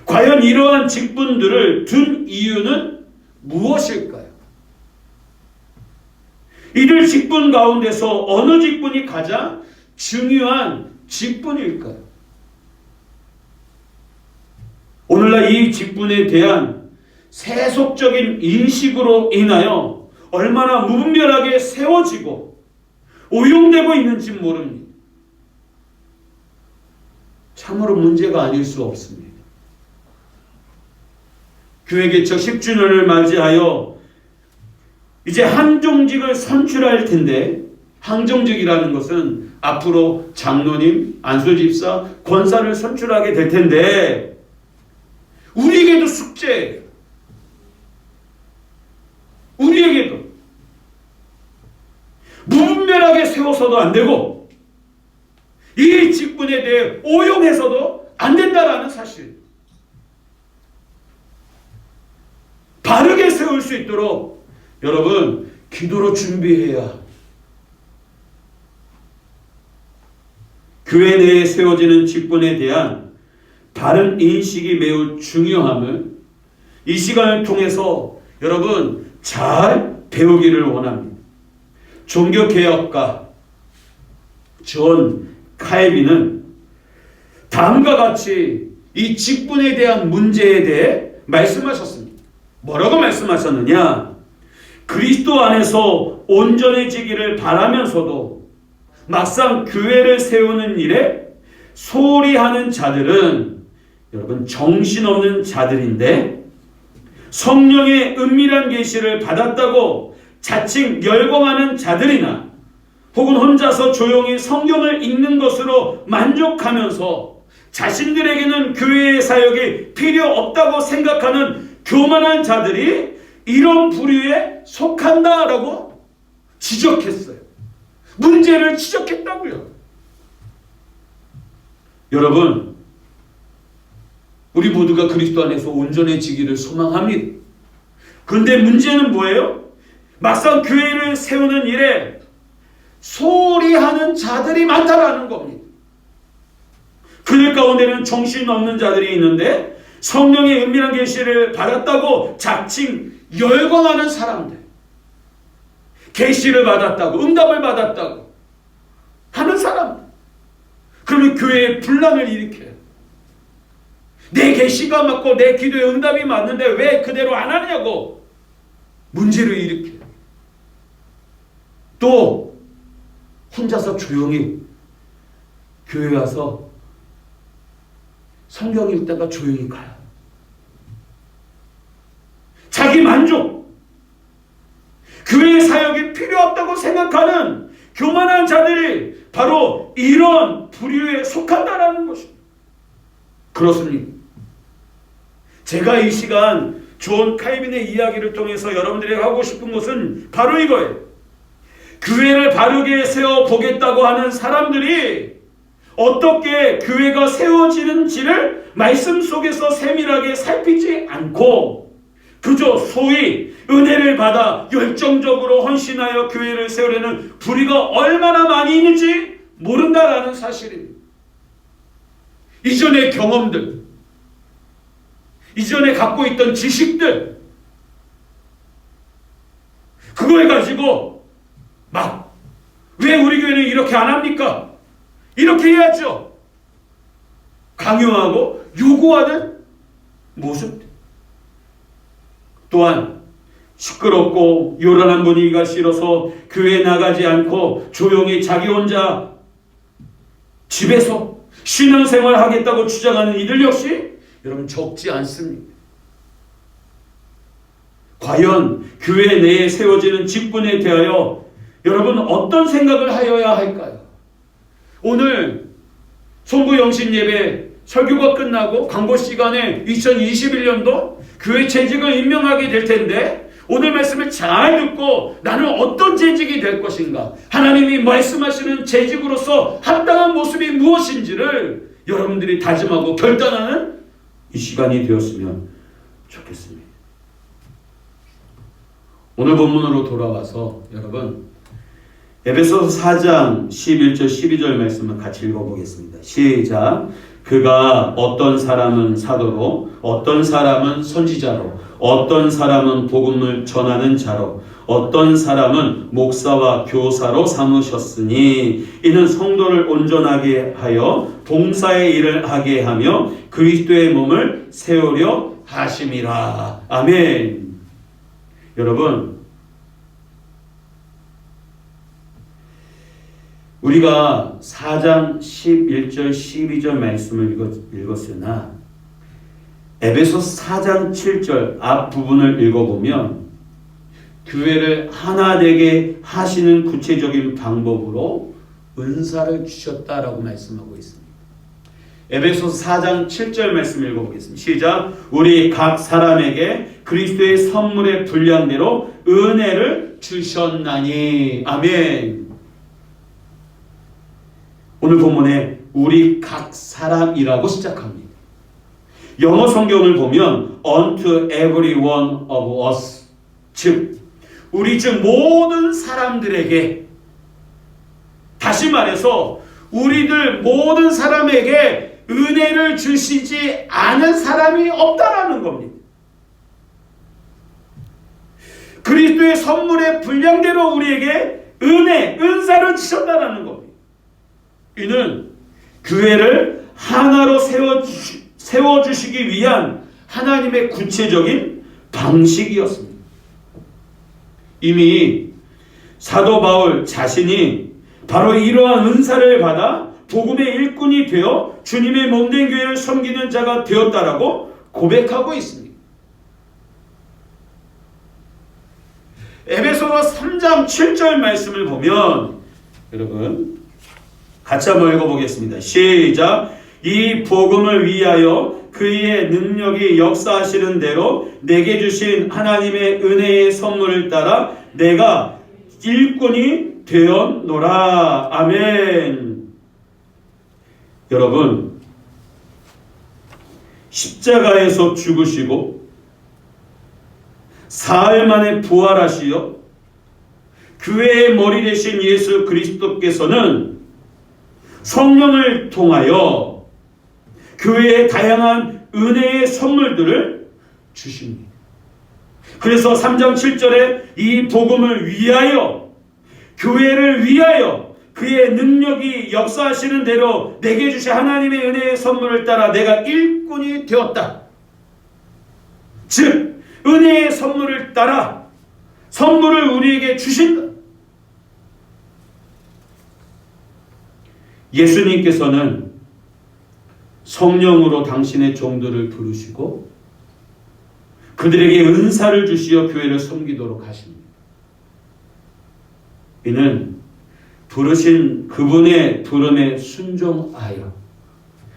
과연 이러한 직분들을 둔 이유는 무엇일까요? 이들 직분 가운데서 어느 직분이 가장 중요한 직분일까요? 오늘날 이 직분에 대한 세속적인 인식으로 인하여 얼마나 무분별하게 세워지고 오용되고 있는지 모릅니다. 참으로 문제가 아닐 수 없습니다. 교회 개척 10주년을 맞이하여 이제 항종직을 선출할 텐데, 항종직이라는 것은 앞으로 장로님, 안수집사, 권사를 선출하게 될 텐데 우리에게도 숙제예요. 우리에게도 무분별하게 세워서도 안 되고 이 직분에 대해 오용해서도 안 된다라는 사실. 바르게 세울 수 있도록 여러분 기도로 준비해야. 교회 내에 세워지는 직분에 대한 바른 인식이 매우 중요함을 이 시간을 통해서 여러분 잘 배우기를 원합니다. 종교개혁가 존 칼빈은 다음과 같이 이 직분에 대한 문제에 대해 말씀하셨습니다. 뭐라고 말씀하셨느냐? 그리스도 안에서 온전해지기를 바라면서도 막상 교회를 세우는 일에 소홀히 하는 자들은 여러분 정신없는 자들인데, 성령의 은밀한 계시를 받았다고 자칭 열광하는 자들이나 혹은 혼자서 조용히 성경을 읽는 것으로 만족하면서 자신들에게는 교회의 사역이 필요 없다고 생각하는 교만한 자들이 이런 부류에 속한다라고 지적했어요. 문제를 지적했다고요. 여러분, 우리 모두가 그리스도 안에서 온전해지기를 소망합니다. 그런데 문제는 뭐예요? 막상 교회를 세우는 일에 소홀히 하는 자들이 많다라는 겁니다. 그들 가운데는 정신없는 자들이 있는데 성령의 은밀한 계시를 받았다고 자칭 열광하는 사람들, 계시를 받았다고, 응답을 받았다고 하는 사람들. 그러면 교회에 분란을 일으켜요. 내 계시가 맞고 내 기도의 응답이 맞는데 왜 그대로 안 하냐고 문제를 일으켜요. 또 혼자서 조용히 교회 와서 성경 읽다가 조용히 가요. 자기 만족, 교회의 사역이 필요 없다고 생각하는 교만한 자들이 바로 이런 부류에 속한다라는 것입니다. 그렇습니다. 제가 이 시간 존 칼빈의 이야기를 통해서 여러분들에게 하고 싶은 것은 바로 이거예요. 교회를 바르게 세워보겠다고 하는 사람들이 어떻게 교회가 세워지는지를 말씀 속에서 세밀하게 살피지 않고 그저 소위 은혜를 받아 열정적으로 헌신하여 교회를 세우려는 부류가 얼마나 많이 있는지 모른다라는 사실입니다. 이전의 경험들, 이전에 갖고 있던 지식들, 그걸 가지고 막 왜 우리 교회는 이렇게 안 합니까? 이렇게 해야죠. 강요하고 요구하는 모습. 또한 시끄럽고 요란한 분위기가 싫어서 교회에 나가지 않고 조용히 자기 혼자 집에서 신앙생활 하겠다고 주장하는 이들 역시 여러분 적지 않습니다. 과연 교회 내에 세워지는 직분에 대하여 여러분 어떤 생각을 하여야 할까요? 오늘 송구영신 예배 설교가 끝나고 광고 시간에 2021년도 교회 재직을 임명하게 될 텐데 오늘 말씀을 잘 듣고 나는 어떤 재직이 될 것인가, 하나님이 말씀하시는 재직으로서 합당한 모습이 무엇인지를 여러분들이 다짐하고 결단하는 이 시간이 되었으면 좋겠습니다. 오늘 본문으로 돌아와서 여러분, 에베소서 4장 11절 12절 말씀을 같이 읽어보겠습니다. 시작. 그가 어떤 사람은 사도로, 어떤 사람은 선지자로, 어떤 사람은 복음을 전하는 자로, 어떤 사람은 목사와 교사로 삼으셨으니 이는 성도를 온전하게 하여 봉사의 일을 하게 하며 그리스도의 몸을 세우려 하심이라. 아멘. 여러분, 우리가 4장 11절 12절 말씀을 읽었으나 에베소서 4장 7절 앞부분을 읽어보면 교회를 하나 되게 하시는 구체적인 방법으로 은사를 주셨다라고 말씀하고 있습니다. 에베소서 4장 7절 말씀 읽어보겠습니다. 시작. 우리 각 사람에게 그리스도의 선물의 분량대로 은혜를 주셨나니. 아멘. 오늘 본문에 우리 각 사람이라고 시작합니다. 영어 성경을 보면 unto every one of us, 즉 우리 즉 모든 사람들에게, 다시 말해서 우리들 모든 사람에게 은혜를 주시지 않은 사람이 없다라는 겁니다. 그리스도의 선물의 분량대로 우리에게 은사를 주셨다라는 겁니다. 이는 교회를 하나로 세워주시기 위한 하나님의 구체적인 방식이었습니다. 이미 사도 바울 자신이 바로 이러한 은사를 받아 복음의 일꾼이 되어 주님의 몸된 교회를 섬기는 자가 되었다라고 고백하고 있습니다. 에베소서 3장 7절 말씀을 보면 여러분 같이 한번 읽어보겠습니다. 시작. 이 복음을 위하여 그의 능력이 역사하시는 대로 내게 주신 하나님의 은혜의 선물을 따라 내가 일꾼이 되었노라. 아멘. 여러분, 십자가에서 죽으시고 사흘 만에 부활하시어 교회의 머리 되신 예수 그리스도께서는 성령을 통하여 교회에 다양한 은혜의 선물들을 주십니다. 그래서 3장 7절에 이 복음을 위하여, 교회를 위하여 그의 능력이 역사하시는 대로 내게 주신 하나님의 은혜의 선물을 따라 내가 일꾼이 되었다. 즉 은혜의 선물을 따라 선물을 우리에게 주신다. 예수님께서는 성령으로 당신의 종들을 부르시고 그들에게 은사를 주시어 교회를 섬기도록 하십니다. 이는 부르신 그분의 부름에 순종하여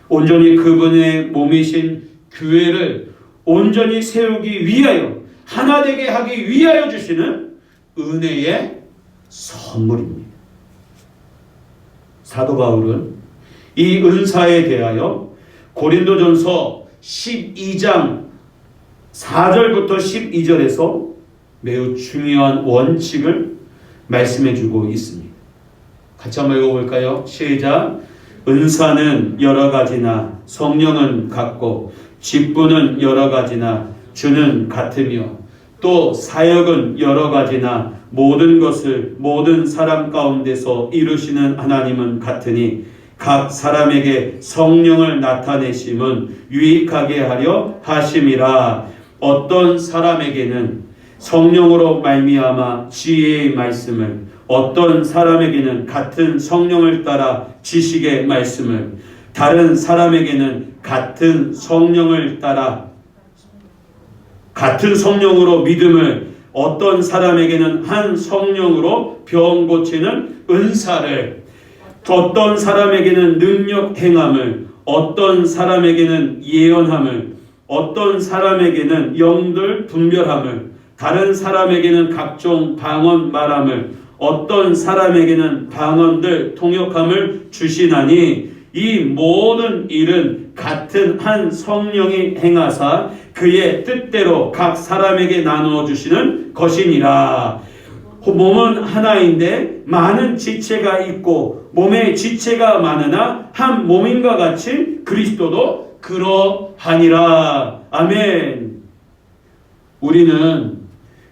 온전히 그분의 몸이신 교회를 온전히 세우기 위하여, 하나 되게 하기 위하여 주시는 은혜의 선물입니다. 사도 바울은 이 은사에 대하여 고린도전서 12장 4절부터 12절에서 매우 중요한 원칙을 말씀해 주고 있습니다. 같이 한번 읽어볼까요? 시작. 은사는 여러 가지나 성령은 같고 직분은 여러 가지나 주는 같으며 또 사역은 여러 가지나 모든 것을 모든 사람 가운데서 이루시는 하나님은 같으니 각 사람에게 성령을 나타내심은 유익하게 하려 하심이라. 어떤 사람에게는 성령으로 말미암아 지혜의 말씀을, 어떤 사람에게는 같은 성령을 따라 지식의 말씀을, 다른 사람에게는 같은 성령을 따라 같은 성령으로 믿음을, 어떤 사람에게는 한 성령으로 병 고치는 은사를, 어떤 사람에게는 능력 행함을, 어떤 사람에게는 예언함을, 어떤 사람에게는 영들 분별함을, 다른 사람에게는 각종 방언 말함을, 어떤 사람에게는 방언들 통역함을 주시나니 이 모든 일은 같은 한 성령이 행하사 그의 뜻대로 각 사람에게 나누어 주시는 것이니라. 몸은 하나인데 많은 지체가 있고 몸에 지체가 많으나 한 몸인과 같이 그리스도도 그러하니라. 아멘. 우리는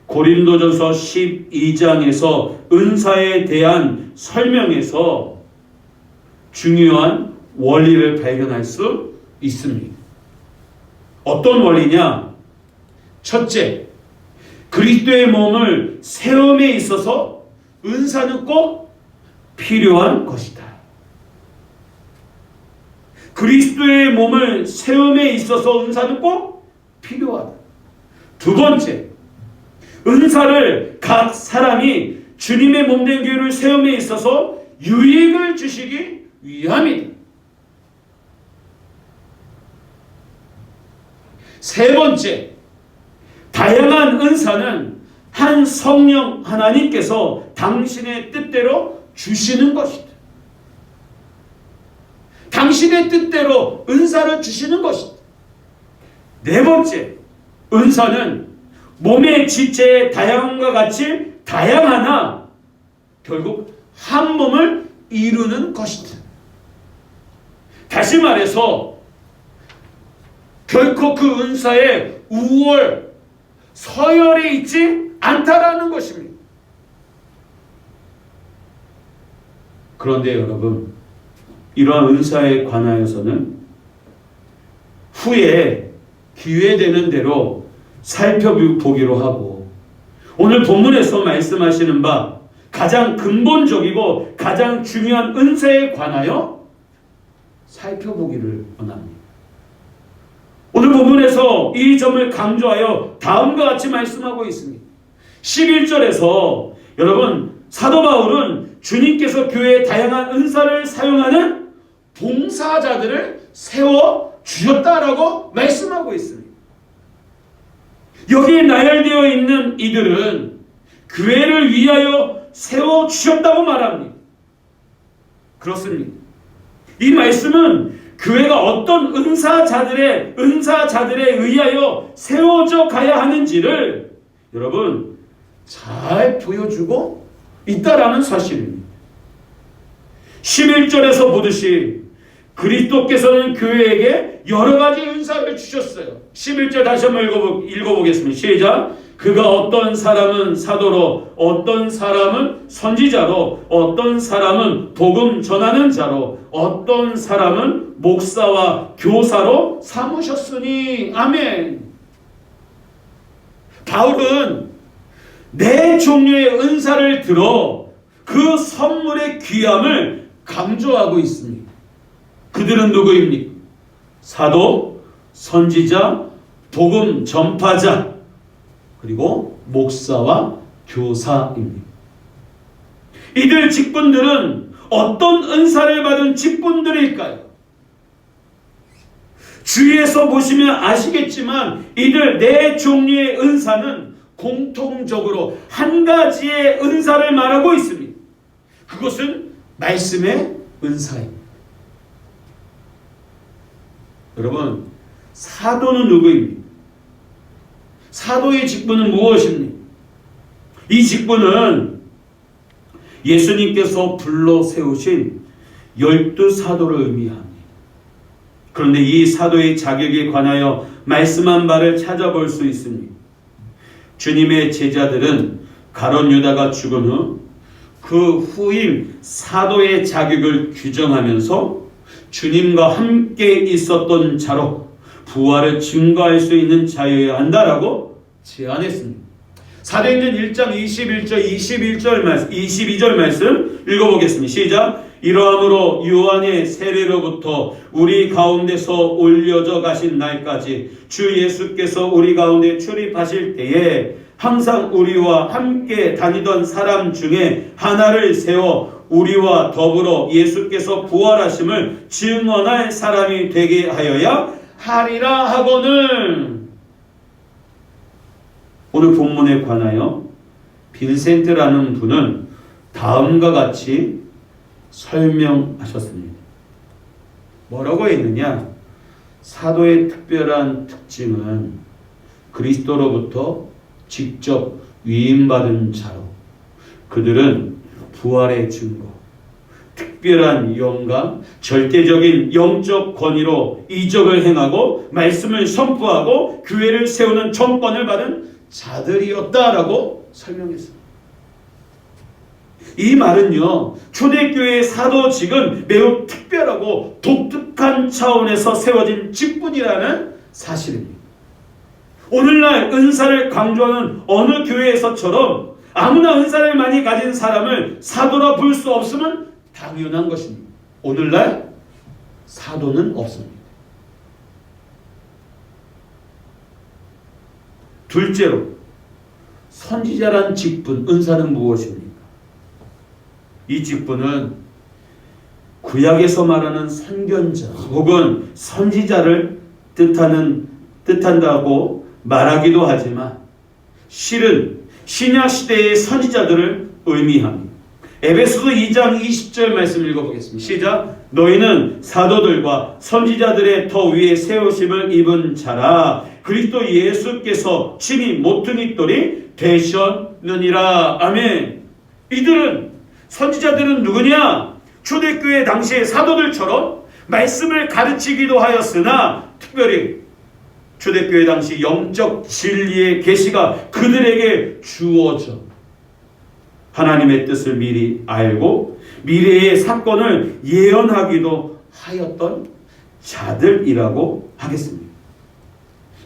고린도전서 12장에서 은사에 대한 설명에서 중요한 원리를 발견할 수 있습니다. 어떤 원리냐? 첫째, 그리스도의 몸을 세움에 있어서 은사는 꼭 필요한 것이다. 그리스도의 몸을 세움에 있어서 은사는 꼭 필요하다. 두 번째, 은사를 각 사람이 주님의 몸된 교회를 세움에 있어서 유익을 주시기 위함이다. 세 번째, 다양한 은사는 한 성령 하나님께서 당신의 뜻대로 주시는 것이다. 당신의 뜻대로 은사를 주시는 것이다. 네 번째, 은사는 몸의 지체의 다양함과 같이 다양하나 결국 한 몸을 이루는 것이다. 다시 말해서 결코 그 은사의 우월, 서열에 있지 않다라는 것입니다. 그런데 여러분, 이러한 은사에 관하여서는 후에 기회되는 대로 살펴보기로 하고, 오늘 본문에서 말씀하시는 바 가장 근본적이고 가장 중요한 은사에 관하여 살펴보기를 원합니다. 오늘 본문에서 이 점을 강조하여 다음과 같이 말씀하고 있습니다. 11절에서 여러분, 사도 바울은 주님께서 교회의 다양한 은사를 사용하는 봉사자들을 세워 주셨다라고 말씀하고 있습니다. 여기에 나열되어 있는 이들은 교회를 위하여 세워 주셨다고 말합니다. 그렇습니다. 이 말씀은 교회가 어떤 은사자들에 의하여 세워져 가야 하는지를 여러분 잘 보여주고 있다라는 사실입니다. 11절에서 보듯이 그리스도께서는 교회에게 여러 가지 은사를 주셨어요. 11절 다시 한번 읽어보겠습니다. 시작. 그가 어떤 사람은 사도로, 어떤 사람은 선지자로, 어떤 사람은 복음 전하는 자로, 어떤 사람은 목사와 교사로 삼으셨으니. 아멘. 바울은 네 종류의 은사를 들어 그 선물의 귀함을 강조하고 있습니다. 그들은 누구입니까? 사도, 선지자, 복음 전파자, 그리고 목사와 교사입니다. 이들 직분들은 어떤 은사를 받은 직분들일까요? 주위에서 보시면 아시겠지만 이들 네 종류의 은사는 공통적으로 한 가지의 은사를 말하고 있습니다. 그것은 말씀의 은사입니다. 여러분, 사도는 누구입니까? 사도의 직분은 무엇입니까? 이 직분은 예수님께서 불러 세우신 12사도를 의미합니다. 그런데 이 사도의 자격에 관하여 말씀한 바를 찾아볼 수 있습니다. 주님의 제자들은 가룟 유다가 죽은 후 그 후임 사도의 자격을 규정하면서 주님과 함께 있었던 자로 부활을 증거할 수 있는 자여야 한다라고 제안했습니다. 사도행전 1장 22절 말씀 읽어보겠습니다. 시작. 이러함으로 요한의 세례로부터 우리 가운데서 올려져 가신 날까지 주 예수께서 우리 가운데 출입하실 때에 항상 우리와 함께 다니던 사람 중에 하나를 세워 우리와 더불어 예수께서 부활하심을 증언할 사람이 되게 하여야 하리라 하거늘. 오늘 본문에 관하여 빈센트라는 분은 다음과 같이 설명하셨습니다. 뭐라고 했느냐? 사도의 특별한 특징은 그리스도로부터 직접 위임받은 자로 그들은 부활의 증거, 특별한 영감, 절대적인 영적 권위로 이적을 행하고 말씀을 선포하고 교회를 세우는 정권을 받은 자들이었다라고 설명했습니다. 이 말은요, 초대교회의 사도직은 매우 특별하고 독특한 차원에서 세워진 직분이라는 사실입니다. 오늘날 은사를 강조하는 어느 교회에서처럼 아무나 은사를 많이 가진 사람을 사도라 부를 수 없음은 당연한 것입니다. 오늘날 사도는 없습니다. 둘째로, 선지자란 직분, 은사는 무엇입니까? 이 직분은 구약에서 말하는 선견자 혹은 선지자를 뜻한다고 말하기도 하지만 실은 신약 시대의 선지자들을 의미합니다. 에베소서 2장 20절 말씀 읽어보겠습니다. 시작. 너희는 사도들과 선지자들의 더 위에 세우심을 입은 자라 그리스도 예수께서 친히 모퉁이돌이 되셨느니라. 아멘. 이들은 선지자들은 누구냐? 초대교회 당시의 사도들처럼 말씀을 가르치기도 하였으나 특별히 초대교회 당시 영적 진리의 계시가 그들에게 주어져 하나님의 뜻을 미리 알고 미래의 사건을 예언하기도 하였던 자들이라고 하겠습니다.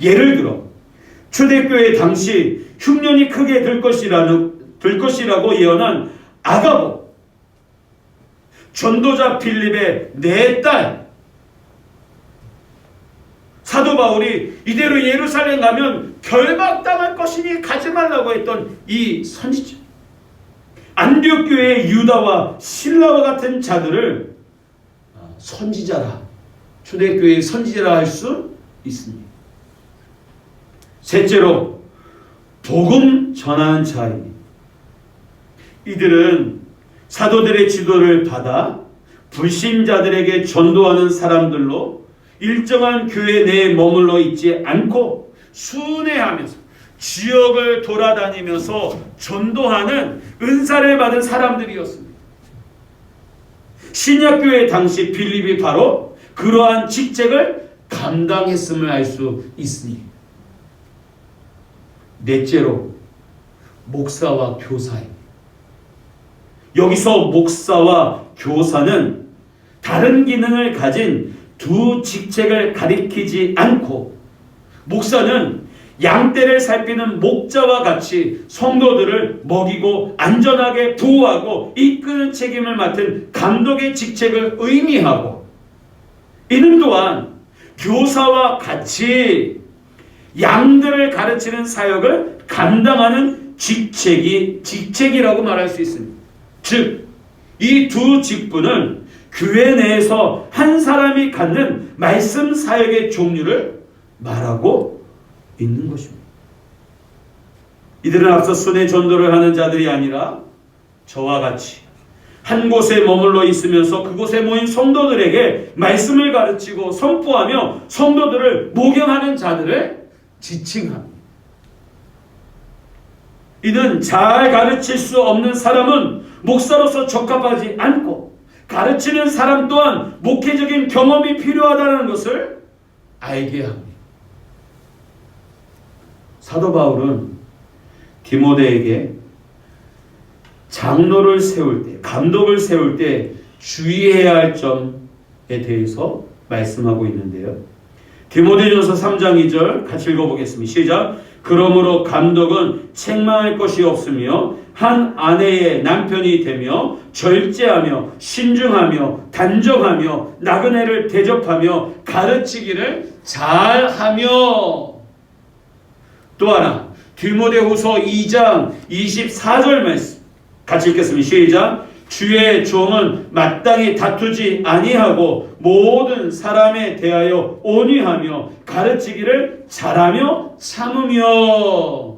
예를 들어 초대교회 당시 흉년이 크게 들 것이라고 예언한 아가보, 전도자 빌립의 네 딸, 사도 바울이 이대로 예루살렘 가면 결박당할 것이니 가지 말라고 했던 이 선지자, 안디옥 교회의 유다와 실라와 같은 자들을 선지자라, 초대교회의 선지자라 할 수 있습니다. 셋째로 복음 전하는 자입니다. 이들은 사도들의 지도를 받아 불신자들에게 전도하는 사람들로 일정한 교회 내에 머물러 있지 않고 순회하면서 지역을 돌아다니면서 전도하는 은사를 받은 사람들이었습니다. 신약교회 당시 빌립이 바로 그러한 직책을 감당했음을 알 수 있습니다. 넷째로 목사와 교사입니다. 여기서 목사와 교사는 다른 기능을 가진 두 직책을 가리키지 않고 목사는 양떼를 살피는 목자와 같이 성도들을 먹이고 안전하게 보호하고 이끄는 책임을 맡은 감독의 직책을 의미하고 이는 또한 교사와 같이 양들을 가르치는 사역을 감당하는 직책이라고 말할 수 있습니다. 즉, 이 두 직분은 교회 내에서 한 사람이 갖는 말씀 사역의 종류를 말하고 있는 것입니다. 이들은 앞서 순회 전도를 하는 자들이 아니라 저와 같이 한 곳에 머물러 있으면서 그곳에 모인 성도들에게 말씀을 가르치고 선포하며 성도들을 목양하는 자들을 지칭합니다. 이는 잘 가르칠 수 없는 사람은 목사로서 적합하지 않고 가르치는 사람 또한 목회적인 경험이 필요하다는 것을 알게 합니다. 사도 바울은 디모데에게 장로를 세울 때, 감독을 세울 때 주의해야 할 점에 대해서 말씀하고 있는데요. 디모데전서 3장 2절 같이 읽어보겠습니다. 시작. 그러므로 감독은 책망할 것이 없으며 한 아내의 남편이 되며 절제하며 신중하며 단정하며 나그네를 대접하며 가르치기를 잘하며. 또 하나 디모데후서 2장 24절 말씀 같이 읽겠습니다. 시작. 주의 종은 마땅히 다투지 아니하고 모든 사람에 대하여 온유하며 가르치기를 잘하며 참으며.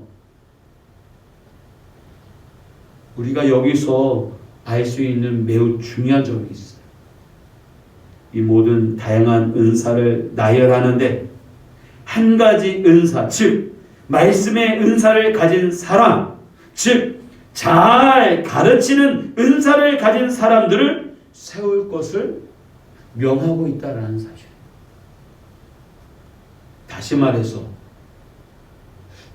우리가 여기서 알 수 있는 매우 중요한 점이 있어요. 이 모든 다양한 은사를 나열하는데 한 가지 은사, 즉 말씀의 은사를 가진 사람, 즉 잘 가르치는 은사를 가진 사람들을 세울 것을 명하고 있다라는 사실. 다시 말해서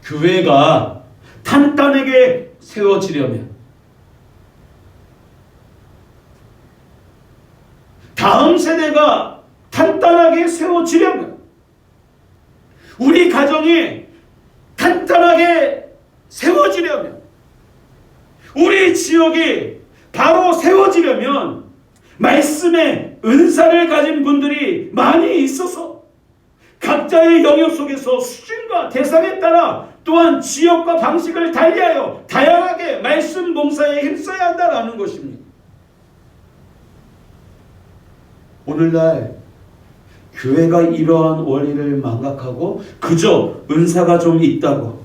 교회가 탄탄하게 세워지려면, 다음 세대가 탄탄하게 세워지려면, 우리 가정이 탄탄하게 세워지려면, 우리 지역이 바로 세워지려면 말씀의 은사를 가진 분들이 많이 있어서 각자의 영역 속에서 수준과 대상에 따라 또한 지역과 방식을 달리하여 다양하게 말씀 봉사에 힘써야 한다는 것입니다. 오늘날 교회가 이러한 원리를 망각하고 그저 은사가 좀 있다고,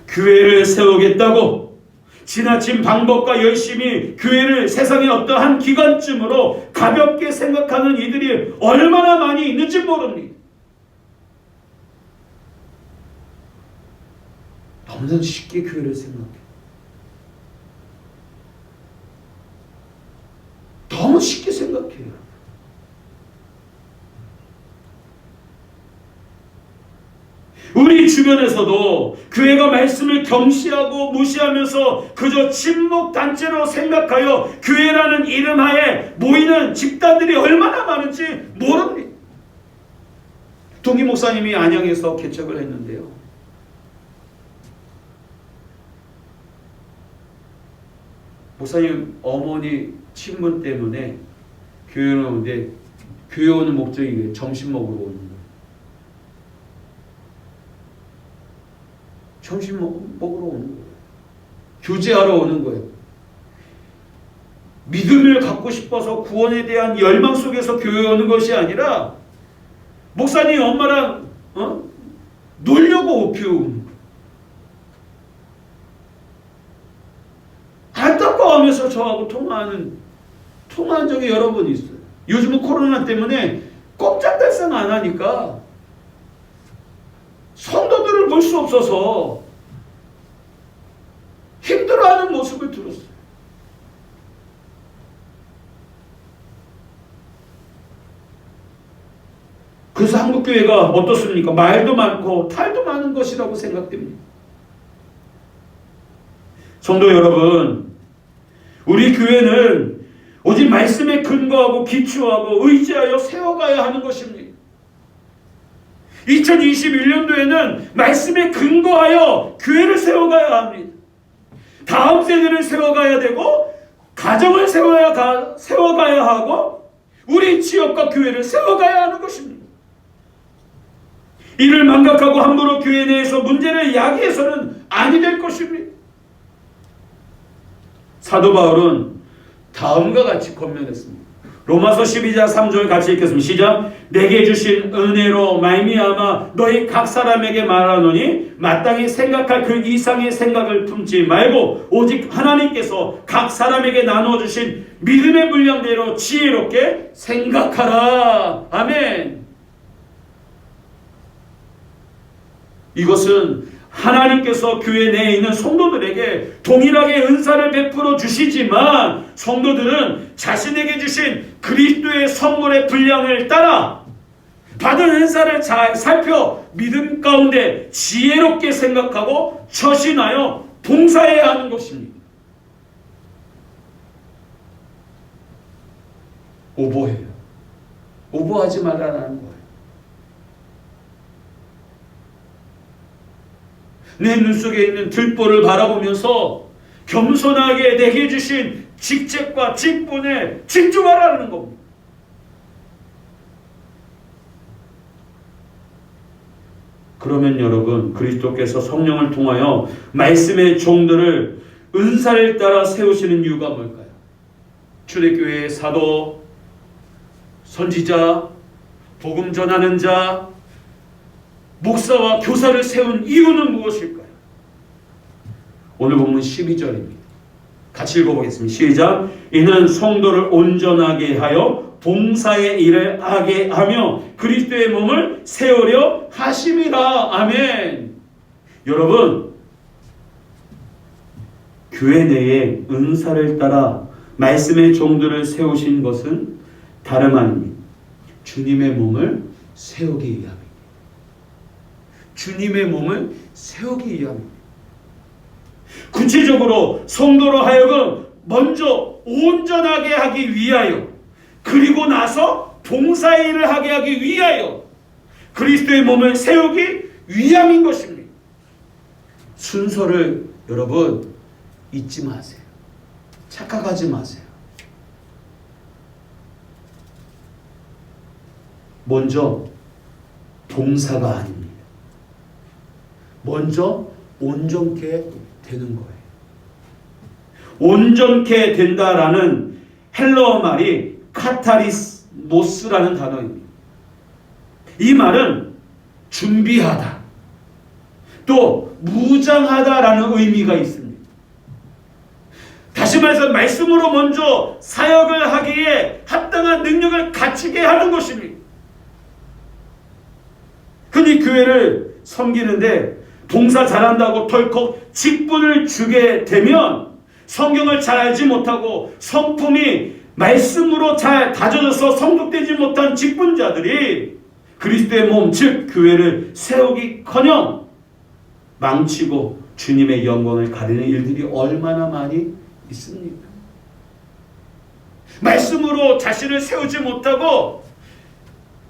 교회를 세우겠다고 지나친 방법과 열심히 교회를 세상의 어떠한 기관쯤으로 가볍게 생각하는 이들이 얼마나 많이 있는지 모릅니다. 너무나 쉽게 교회를 생각해. 너무 쉽게 생각해요. 우리 주변에서도 교회가 말씀을 경시하고 무시하면서 그저 친목 단체로 생각하여 교회라는 이름 하에 모이는 집단들이 얼마나 많은지 모릅니다. 동기 목사님이 안양에서 개척을 했는데요. 목사님 어머니 친분 때문에 교회를 오는데, 교회 오는 목적이 점심 먹으러 오는 거예요. 점심 먹으러 오는 거예요. 교제하러 오는 거예요. 믿음을 갖고 싶어서 구원에 대한 열망 속에서 교회에 오는 것이 아니라 목사님 엄마랑 놀려고 교회 오는 거예요. 안타까워하면서 저하고 통화한 적이 여러 번 있어요. 요즘은 코로나 때문에 꼼짝달싹 안 하니까 성도들을 볼 수 없어서 힘들어하는 모습을 들었어요. 그래서 한국교회가 어떻습니까? 말도 많고 탈도 많은 것이라고 생각됩니다. 성도 여러분, 우리 교회는 오직 말씀에 근거하고 기초하고 의지하여 세워가야 하는 것입니다. 2021년도에는 말씀에 근거하여 교회를 세워가야 합니다. 다음 세대를 세워가야 되고, 가정을 세워가야 하고, 우리 지역과 교회를 세워가야 하는 것입니다. 이를 망각하고 함부로 교회 내에서 문제를 야기해서는 아니 될 것입니다. 사도 바울은 다음과 같이 권면했습니다. 로마서 12장 3절 같이 읽겠습니다. 시작. 내게 주신 은혜로 말미암아 너희 각 사람에게 말하노니 마땅히 생각할 그 이상의 생각을 품지 말고 오직 하나님께서 각 사람에게 나눠주신 믿음의 분량대로 지혜롭게 생각하라. 아멘. 이것은 하나님께서 교회 내에 있는 성도들에게 동일하게 은사를 베풀어 주시지만 성도들은 자신에게 주신 그리스도의 선물의 분량을 따라 받은 은사를 잘 살펴 믿음 가운데 지혜롭게 생각하고 처신하여 봉사해야 하는 것입니다. 오버해요. 오버하지 말라는 거예요. 내 눈 속에 있는 들보를 바라보면서 겸손하게 내게 주신 직책과 직분에 집중하라는 겁니다. 그러면 여러분, 그리스도께서 성령을 통하여 말씀의 종들을 은사를 따라 세우시는 이유가 뭘까요? 초대교회의 사도, 선지자, 복음 전하는 자, 목사와 교사를 세운 이유는 무엇일까요? 오늘 본문 12절입니다. 같이 읽어보겠습니다. 시작. 이는 성도를 온전하게 하여 봉사의 일을 하게 하며 그리스도의 몸을 세우려 하심이라. 아멘. 여러분, 교회 내에 은사를 따라 말씀의 종들을 세우신 것은 다름 아닙니다. 주님의 몸을 세우기 위함입니다. 주님의 몸을 세우기 위함입니다. 구체적으로 성도로 하여금 먼저 온전하게 하기 위하여, 그리고 나서 봉사의 일을 하게 하기 위하여 그리스도의 몸을 세우기 위함인 것입니다. 순서를 여러분 잊지 마세요. 착각하지 마세요. 먼저 봉사가 아닙니다. 먼저 온전케 되는 거예요. 온전케 된다라는 헬라어 말이 카타리스모스라는 단어입니다. 이 말은 준비하다, 또 무장하다라는 의미가 있습니다. 다시 말해서 말씀으로 먼저 사역을 하기에 합당한 능력을 갖추게 하는 것입니다. 흔히 교회를 섬기는데 봉사 잘한다고 덜컥 직분을 주게 되면 성경을 잘 알지 못하고 성품이 말씀으로 잘 다져져서 성숙되지 못한 직분자들이 그리스도의 몸, 즉 교회를 세우기커녕 망치고 주님의 영광을 가리는 일들이 얼마나 많이 있습니까? 말씀으로 자신을 세우지 못하고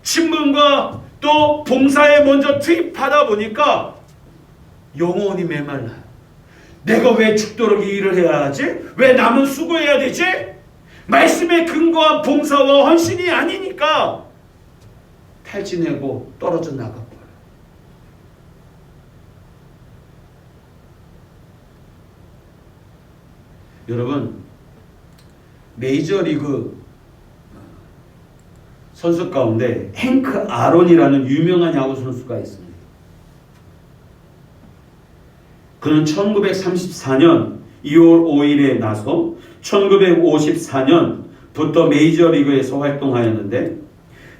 신분과 또 봉사에 먼저 투입하다 보니까 영혼이 메말라요. 내가 왜 죽도록 이 일을 해야 하지? 왜 남은 수고해야 되지? 말씀에 근거한 봉사와 헌신이 아니니까 탈진하고 떨어져 나가버려요. 여러분, 메이저리그 선수 가운데 행크 아론이라는 유명한 야구 선수가 있습니다. 그는 1934년 2월 5일에 나서 1954년부터 메이저리그에서 활동하였는데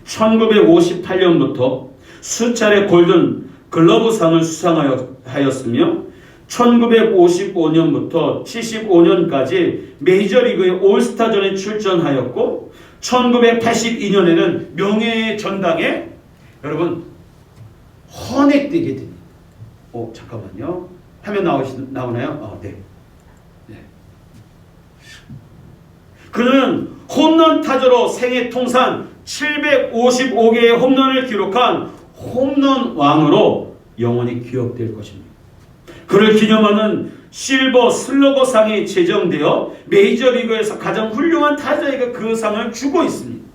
1958년부터 수차례 골든 글러브상을 수상하였으며 1955년부터 75년까지 메이저리그의 올스타전에 출전하였고 1982년에는 명예의 전당에 여러분 헌액되게 됩니다. 잠깐만요. 화면 나오나요? 네. 그는 홈런 타자로 생애 통산 755개의 홈런을 기록한 홈런 왕으로 영원히 기억될 것입니다. 그를 기념하는 실버 슬러거상이 제정되어 메이저리그에서 가장 훌륭한 타자에게 그 상을 주고 있습니다.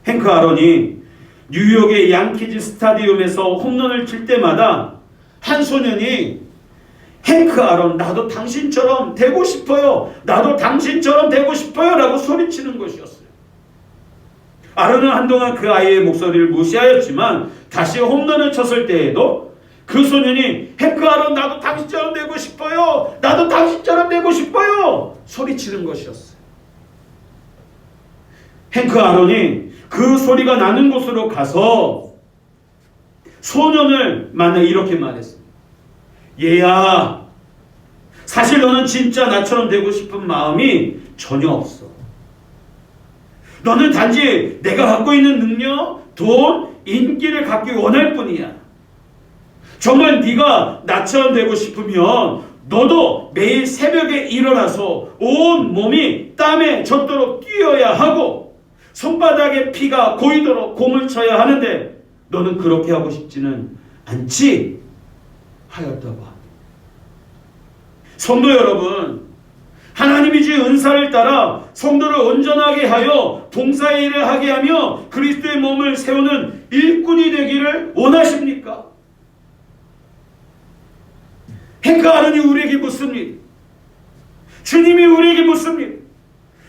행크 아론이 뉴욕의 양키즈 스타디움에서 홈런을 칠 때마다 한 소년이 행크 아론, 나도 당신처럼 되고 싶어요. 나도 당신처럼 되고 싶어요. 라고 소리치는 것이었어요. 아론은 한동안 그 아이의 목소리를 무시하였지만 다시 홈런을 쳤을 때에도 그 소년이 행크 아론, 나도 당신처럼 되고 싶어요. 나도 당신처럼 되고 싶어요. 소리치는 것이었어요. 행크 아론이 그 소리가 나는 곳으로 가서 소년을 만나 이렇게 말했습니다. 얘야, 사실 너는 진짜 나처럼 되고 싶은 마음이 전혀 없어. 너는 단지 내가 갖고 있는 능력, 돈, 인기를 갖기 원할 뿐이야. 정말 네가 나처럼 되고 싶으면 너도 매일 새벽에 일어나서 온 몸이 땀에 젖도록 뛰어야 하고 손바닥에 피가 고이도록 공을 쳐야 하는데 너는 그렇게 하고 싶지는 않지? 하였다고 합니다. 성도 여러분, 하나님이 주신 은사를 따라 성도를 온전하게 하여 봉사의 일을 하게 하며 그리스도의 몸을 세우는 일꾼이 되기를 원하십니까? 행크 아론이 우리에게 묻습니다. 주님이 우리에게 묻습니다.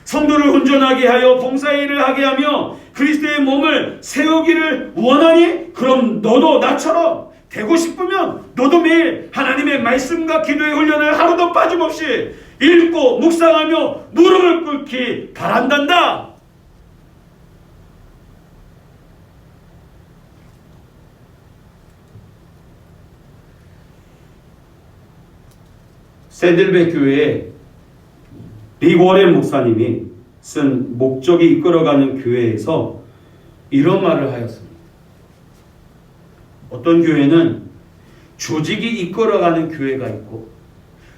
성도를 온전하게 하여 봉사의 일을 하게 하며 그리스도의 몸을 세우기를 원하니? 그럼 너도 나처럼 되고 싶으면 너도 매일 하나님의 말씀과 기도의 훈련을 하루도 빠짐없이 읽고 묵상하며 무릎을 꿇기 바란단다. 세들베 교회에 리고렌 목사님이 쓴 목적이 이끌어가는 교회에서 이런 말을 하였습니다. 어떤 교회는 조직이 이끌어가는 교회가 있고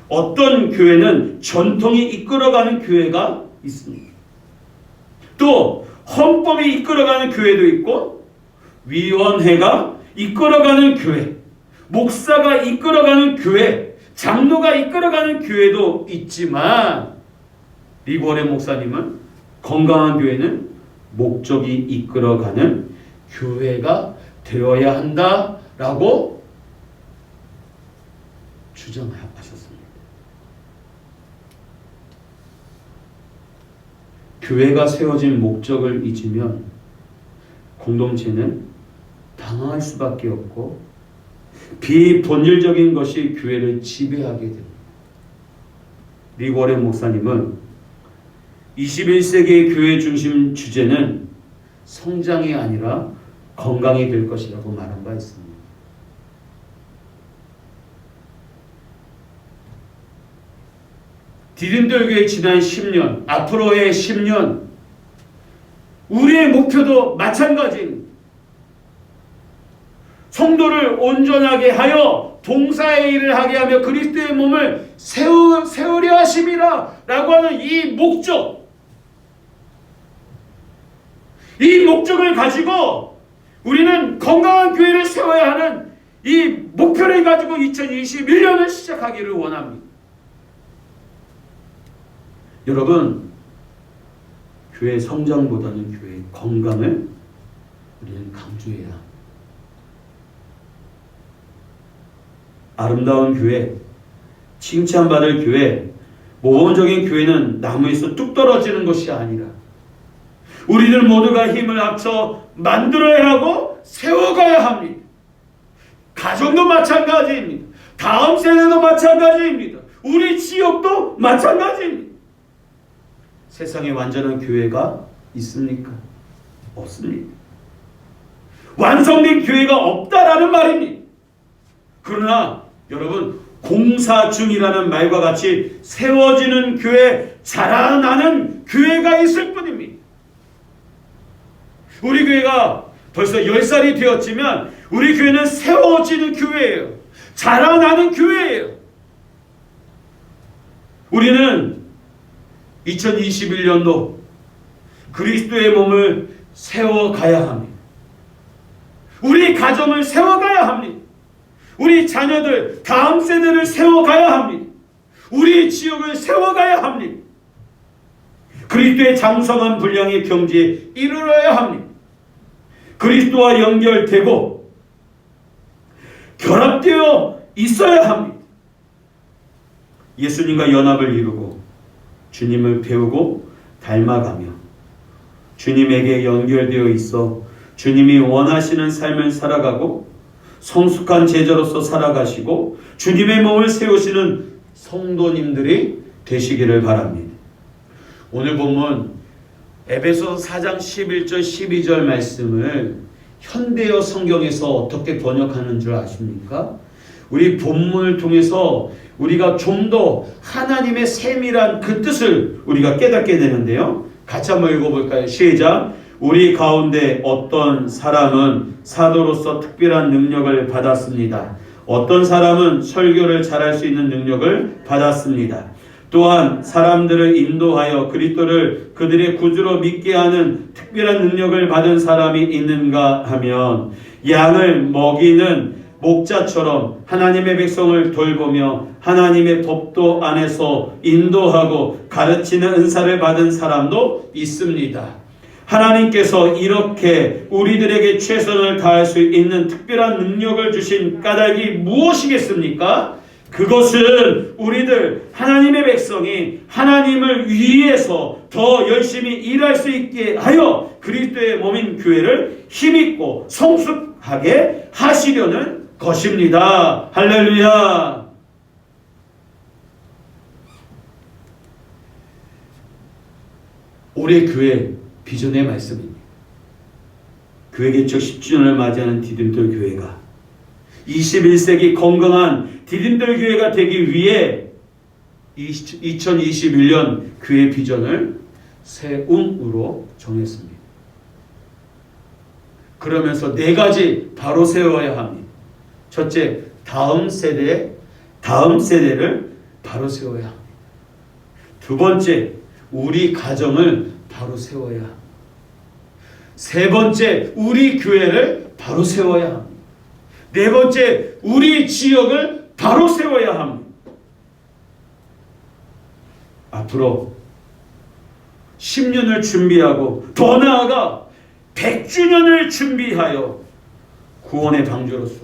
어떤 교회는 전통이 이끌어가는 교회가 있습니다. 또 헌법이 이끌어가는 교회도 있고 위원회가 이끌어가는 교회, 목사가 이끌어가는 교회, 장로가 이끌어가는 교회도 있지만 리고렌 목사님은 건강한 교회는 목적이 이끌어가는 교회가 되어야 한다라고 주장하셨습니다. 교회가 세워진 목적을 잊으면 공동체는 당황할 수밖에 없고 비본질적인 것이 교회를 지배하게 됩니다. 리고렌 목사님은 21세기의 교회 중심 주제는 성장이 아니라 건강이 될 것이라고 말한 바 있습니다. 디딤돌 교회 지난 10년, 앞으로의 10년, 우리의 목표도 마찬가지입니다. 성도를 온전하게 하여 봉사의 일을 하게 하며 그리스도의 몸을 세우려 하심이라 라고 하는 이 목적을 가지고 우리는 건강한 교회를 세워야 하는 이 목표를 가지고 2021년을 시작하기를 원합니다. 여러분, 교회 성장보다는 교회의 건강을 우리는 강조해야 합니다. 아름다운 교회, 칭찬받을 교회, 모범적인 교회는 나무에서 뚝 떨어지는 것이 아니라 우리들 모두가 힘을 합쳐 만들어야 하고 세워가야 합니다. 가정도 마찬가지입니다. 다음 세대도 마찬가지입니다. 우리 지역도 마찬가지입니다. 세상에 완전한 교회가 있습니까? 없습니다. 완성된 교회가 없다라는 말입니다. 그러나 여러분, 공사 중이라는 말과 같이 세워지는 교회, 자라나는 교회가 있을 뿐입니다. 우리 교회가 벌써 10살이 되었지만 우리 교회는 세워지는 교회예요. 자라나는 교회예요. 우리는 2021년도 그리스도의 몸을 세워가야 합니다. 우리 가정을 세워가야 합니다. 우리 자녀들, 다음 세대를 세워가야 합니다. 우리 지역을 세워가야 합니다. 그리스도의 장성한 분량의 경지에 이르러야 합니다. 그리스도와 연결되고 결합되어 있어야 합니다. 예수님과 연합을 이루고 주님을 배우고 닮아가며 주님에게 연결되어 있어 주님이 원하시는 삶을 살아가고 성숙한 제자로서 살아가시고 주님의 몸을 세우시는 성도님들이 되시기를 바랍니다. 오늘 본문 에베소서 4장 11절 12절 말씀을 현대어 성경에서 어떻게 번역하는 줄 아십니까? 우리 본문을 통해서 우리가 좀 더 하나님의 세밀한 그 뜻을 우리가 깨닫게 되는데요. 같이 한번 읽어볼까요? 시작! 우리 가운데 어떤 사람은 사도로서 특별한 능력을 받았습니다. 어떤 사람은 설교를 잘할 수 있는 능력을 받았습니다. 또한 사람들을 인도하여 그리스도를 그들의 구주로 믿게 하는 특별한 능력을 받은 사람이 있는가 하면 양을 먹이는 목자처럼 하나님의 백성을 돌보며 하나님의 법도 안에서 인도하고 가르치는 은사를 받은 사람도 있습니다. 하나님께서 이렇게 우리들에게 최선을 다할 수 있는 특별한 능력을 주신 까닭이 무엇이겠습니까? 그것은 우리들 하나님의 백성이 하나님을 위해서 더 열심히 일할 수 있게 하여 그리스도의 몸인 교회를 힘있고 성숙하게 하시려는 것입니다. 할렐루야. 올해 교회 비전의 말씀입니다. 교회 개척 10주년을 맞이하는 디딤돌 교회가 21세기 건강한 디딤돌 교회가 되기 위해 2021년 교회 비전을 세움으로 정했습니다. 그러면서 4가지 바로 세워야 합니다. 첫째, 다음 세대를 바로 세워야 합니다. 두 번째, 우리 가정을 바로 세워야 합니다. 세 번째, 우리 교회를 바로 세워야 합니다. 네 번째, 우리 지역을 바로 세워야 합니다. 앞으로 10년을 준비하고 더 나아가 100주년을 준비하여 구원의 방주로서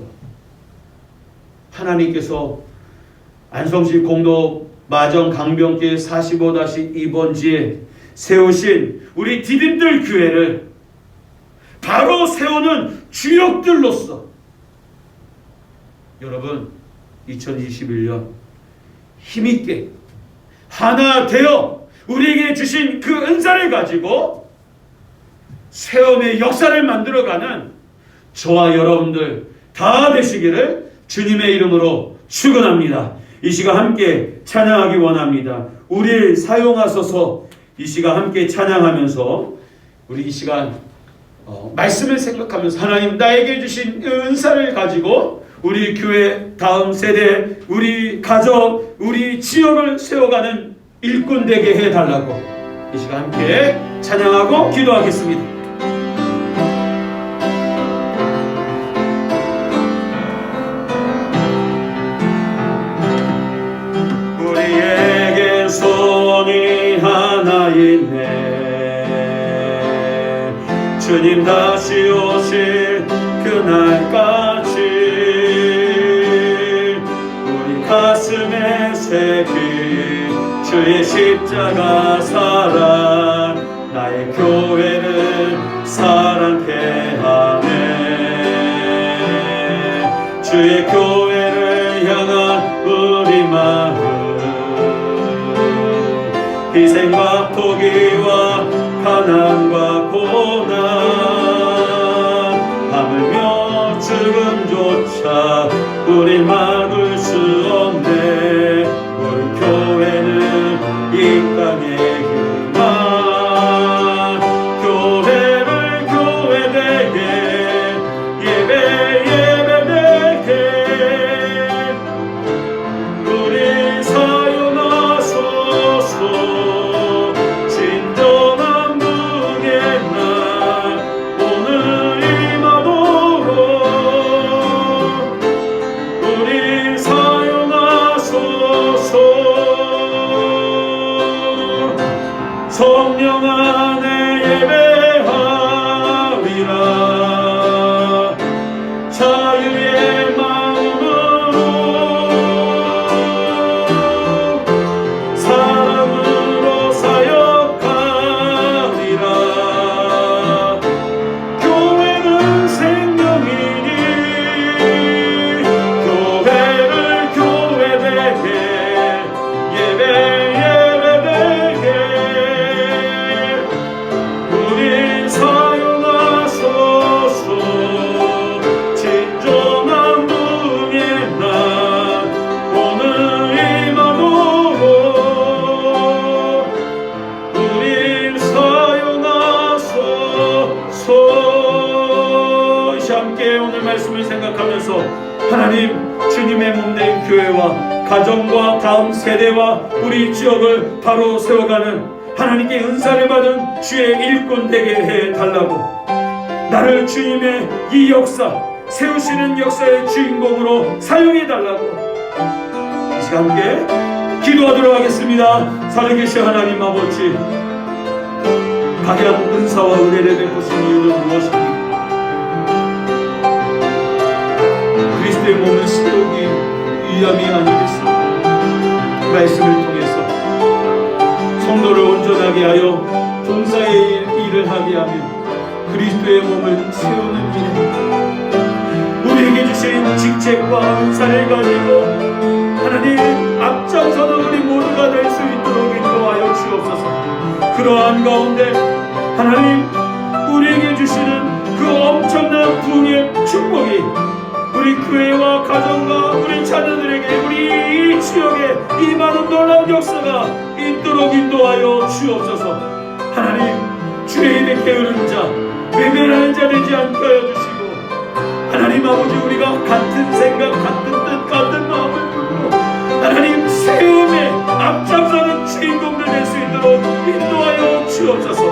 하나님께서 안성시 공도 마정 강병길 45-2번지에 세우신 우리 디딤돌 교회를 바로 세우는 주역들로서 여러분 2021년 힘있게 하나 되어 우리에게 주신 그 은사를 가지고 세움의 역사를 만들어가는 저와 여러분들 다 되시기를 주님의 이름으로 축원합니다. 이 시간 함께 찬양하기 원합니다. 우리를 사용하소서. 이 시간 함께 찬양하면서 우리 이 시간 말씀을 생각하면서 하나님 나에게 주신 은사를 가지고 우리 교회 다음 세대, 우리 가족, 우리 지역을 세워가는 일꾼 되게 해달라고 이 시간 함께 찬양하고 기도하겠습니다. 우리에게 손이 하나 있네. 주님 다시 오실 그날까지 우리 가슴에 새긴 주의 십자가 사랑 나의 교회를 사랑케 하네. 주의 교회를 향한 우리 마음 희생과 포기와 가난과 고난 하물며 죽음조차 우리 막을 수 없네. 우리 교회는 이 땅의 희망 교회를 교회되게 예배 예배되게 우리 사용하소서. 진정한 분의 날 오늘 임하도록 우리 사용하소서. 성령 안에 예배하리라. 자유의 마음으로 사랑으로 사역하리라. 교회는 생명이니 교회를 교회되게 예배 예배되게 우리 사용하소서. 진정한 분의 날 오늘 임하도록 우리 사용하소서. 이제 함께 오늘 말씀을 생각하면서 하나님 주님의 몸된 교회와 가정과 다음 세대와 우리 지역을 바로 세워가는 하나님께 은사를 받은 주의 일꾼 되게 해달라고 나를 주님의 이 역사 세우시는 역사의 주인공으로 사용해달라고 이 시간 함께 기도하도록 하겠습니다. 살아계신 하나님 아버지 각양 은사와 은혜를 베푸신 이유는 무엇입니까? 그리스도의 몸을 세우기 위함이 아니겠습니까? 말씀을 통해서 성도를 온전하게 하여 종사의 일을 하게 하며 그리스도의 몸을 세우는 일에 우리에게 주신 주신 직책과 은사를 가지고 하나님 앞장서는 우리 모두가 될 수 있도록 인도하여 주옵소서. 그러한 가운데 하나님 우리에게 주시는 그 엄청난 부흥의 축복이 우리 교회와 가정과 우리 자녀들에게 우리 이 지역에 이 많은 놀라운 역사가 있도록 인도하여 주옵소서. 하나님 주의 입에 게으른 자 외면하는 자 되지 않게 하여 주시고 하나님 아버지 우리가 같은 생각 같은 뜻 같은 마음을 품고 하나님 세움에 앞장서는 주인공들 될 수 있도록 인도하여 주옵소서.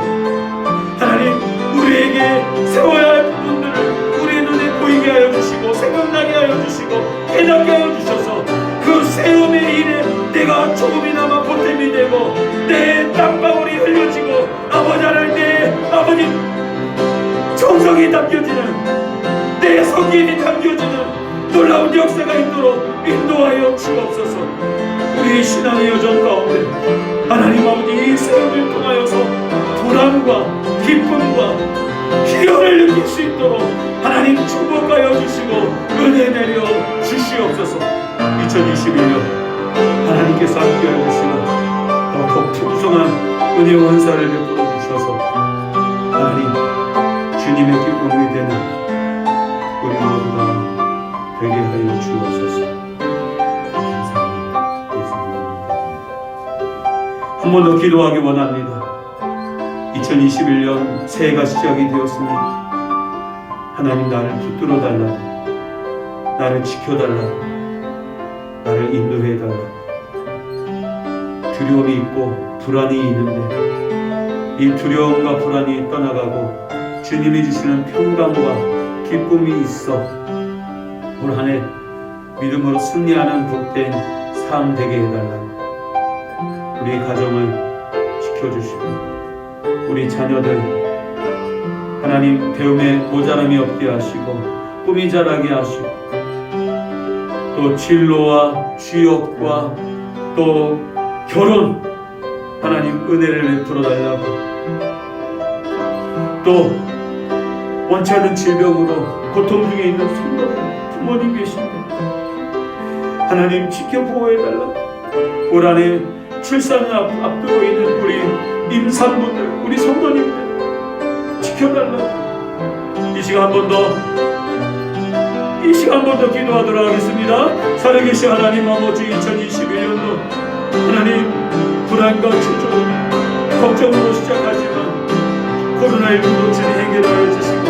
하나님 우리에게 세워야 할 부분들을 우리의 눈에 보이게 하여 주시고 생각나게 하여 주시고 깨닫게 하여 주셔서 그 세움의 일에 내가 조금이나마 보탬이 되고 내 땀방울이 흘려지고 아버지 하나님 내 아버지 정성이 담겨지는 내 성김이 담겨지는 놀라운 역사가 있도록 인도하여 주옵소서. 우리 신앙의 여정 가운데 하나님 아버지 이 세움을 통하여서 보람과 기쁨과 희열을 느낄 수 있도록 하나님 축복하여 주시고 은혜 내려 주시옵소서. 2021년 하나님께서 함께하여 주시고 더욱 풍성한 은혜와 은사를 베풀어 주셔서 하나님 주님의 기쁨이 되는 우리 모두가 되게 하여 주옵소서. 감사합니다. 한 번 더 기도하기 원합니다. 2021년 새해가 시작이 되었습니다. 하나님 나를 붙들어 달라, 나를 지켜달라, 나를 인도해달라. 두려움이 있고 불안이 있는데 이 두려움과 불안이 떠나가고 주님이 주시는 평강과 기쁨이 있어 올 한 해 믿음으로 승리하는 복된 삶 되게 해달라. 우리 가정을 지켜주시고 우리 자녀들 하나님 배움에 모자람이 없게 하시고 꿈이 자라게 하시고 또 진로와 취업과 또 결혼 하나님 은혜를 베풀어 달라고 또 원치 않은 질병으로 고통 중에 있는 성도 부모님 계십니다. 하나님 지켜 보호해 달라고 올 한 해 출산을 앞두고 있는 우리 임산부들 우리 성도님들 지켜달라고 이 시간 한 번 더 기도하도록 하겠습니다. 살아계신 하나님 아버지 2021년도 하나님 불안과 초조 걱정으로 시작하지만 코로나19로 주님 해결하여 주시고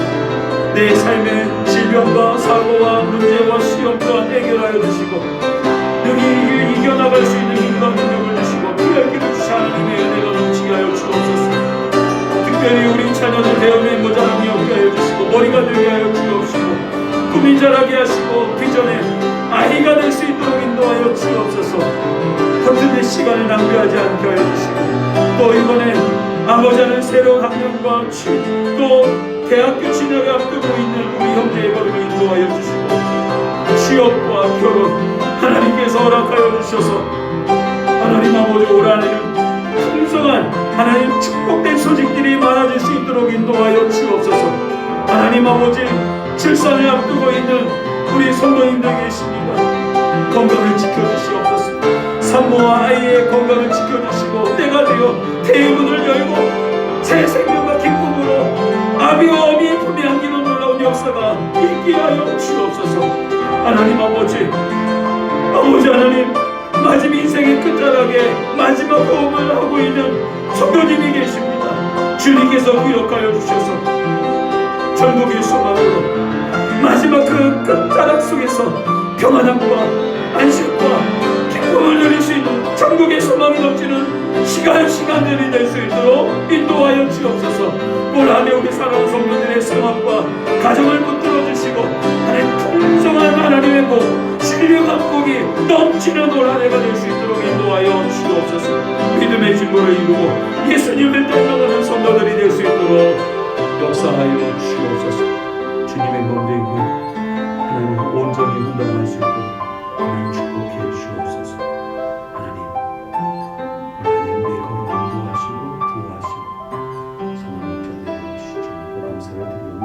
내 삶의 질병과 사고와 문제와 시험 또한 해결하여 주시고 여기 이겨나갈 수 있는 인과 능력을 주시고 피할 길을 주시 하나님의 은혜가 넘치게 하여 주옵소서. 특별히 우리 자녀들 배움에 모자람이 없게 하여 주시고 머리가 되게 하여 주옵시고 꿈이 자라게 하시고 비전에 아이가 될 수 있도록 인도하여 주옵소서. 허튼의 시간을 낭비하지 않게 하여 주시고 또 이번에 아버지 하는 새로운 학년과 또 대학교 진학을 앞두고 있는 우리 형제의 걸음을 인도하여 주시고 취업과 결혼 하나님께서 허락하여 주셔서 하나님 아버지 올 한 해는 풍성한 하나님 축복된 소식들이 많아질 수 있도록 인도하여 주옵소서. 하나님 아버지 출산을 앞두고 있는 우리 성도님들 계십니다. 건강을 지켜주시옵소서. 산모와 아이의 건강을 지켜주시고 때가 되어 대문을 열고 새 생명과 기쁨으로 아비와 어미의 품에 안기는 놀라운 역사가 있게 하여 주옵소서. 하나님 아버지 하나님 마지막 인생의 끝자락에 마지막 호흡을 하고 있는 성도님이 계십니다. 주님께서 구역하여 주셔서 전국의 소망으로 마지막 그 끝자락 속에서 평안함과 안식과 기쁨을 누릴 수 있는 전국의 소망이 넘치는 시간들이 될 수 있도록 인도하여 주옵소서. 올 한 해 우리 사랑하는 성도들의 생활과 가정을 붙들어 주시고 하나님 풍성한 하나님의 복 신령한 복이 넘치는 올 한 해가 될 수 있도록 인도하여 주옵소서. 믿음의 진보를 이루고 예수님을 닮아가는 성도들이 될 수 있도록 역사하여 주옵소서. 주님의 몸되게 하나님 온전히 훈련할 수 있도록 하나님 축복해 주옵소서. 하나님 내 걸음을 인도하시고 구하시고 성령을 전해주시고 감사를 드리며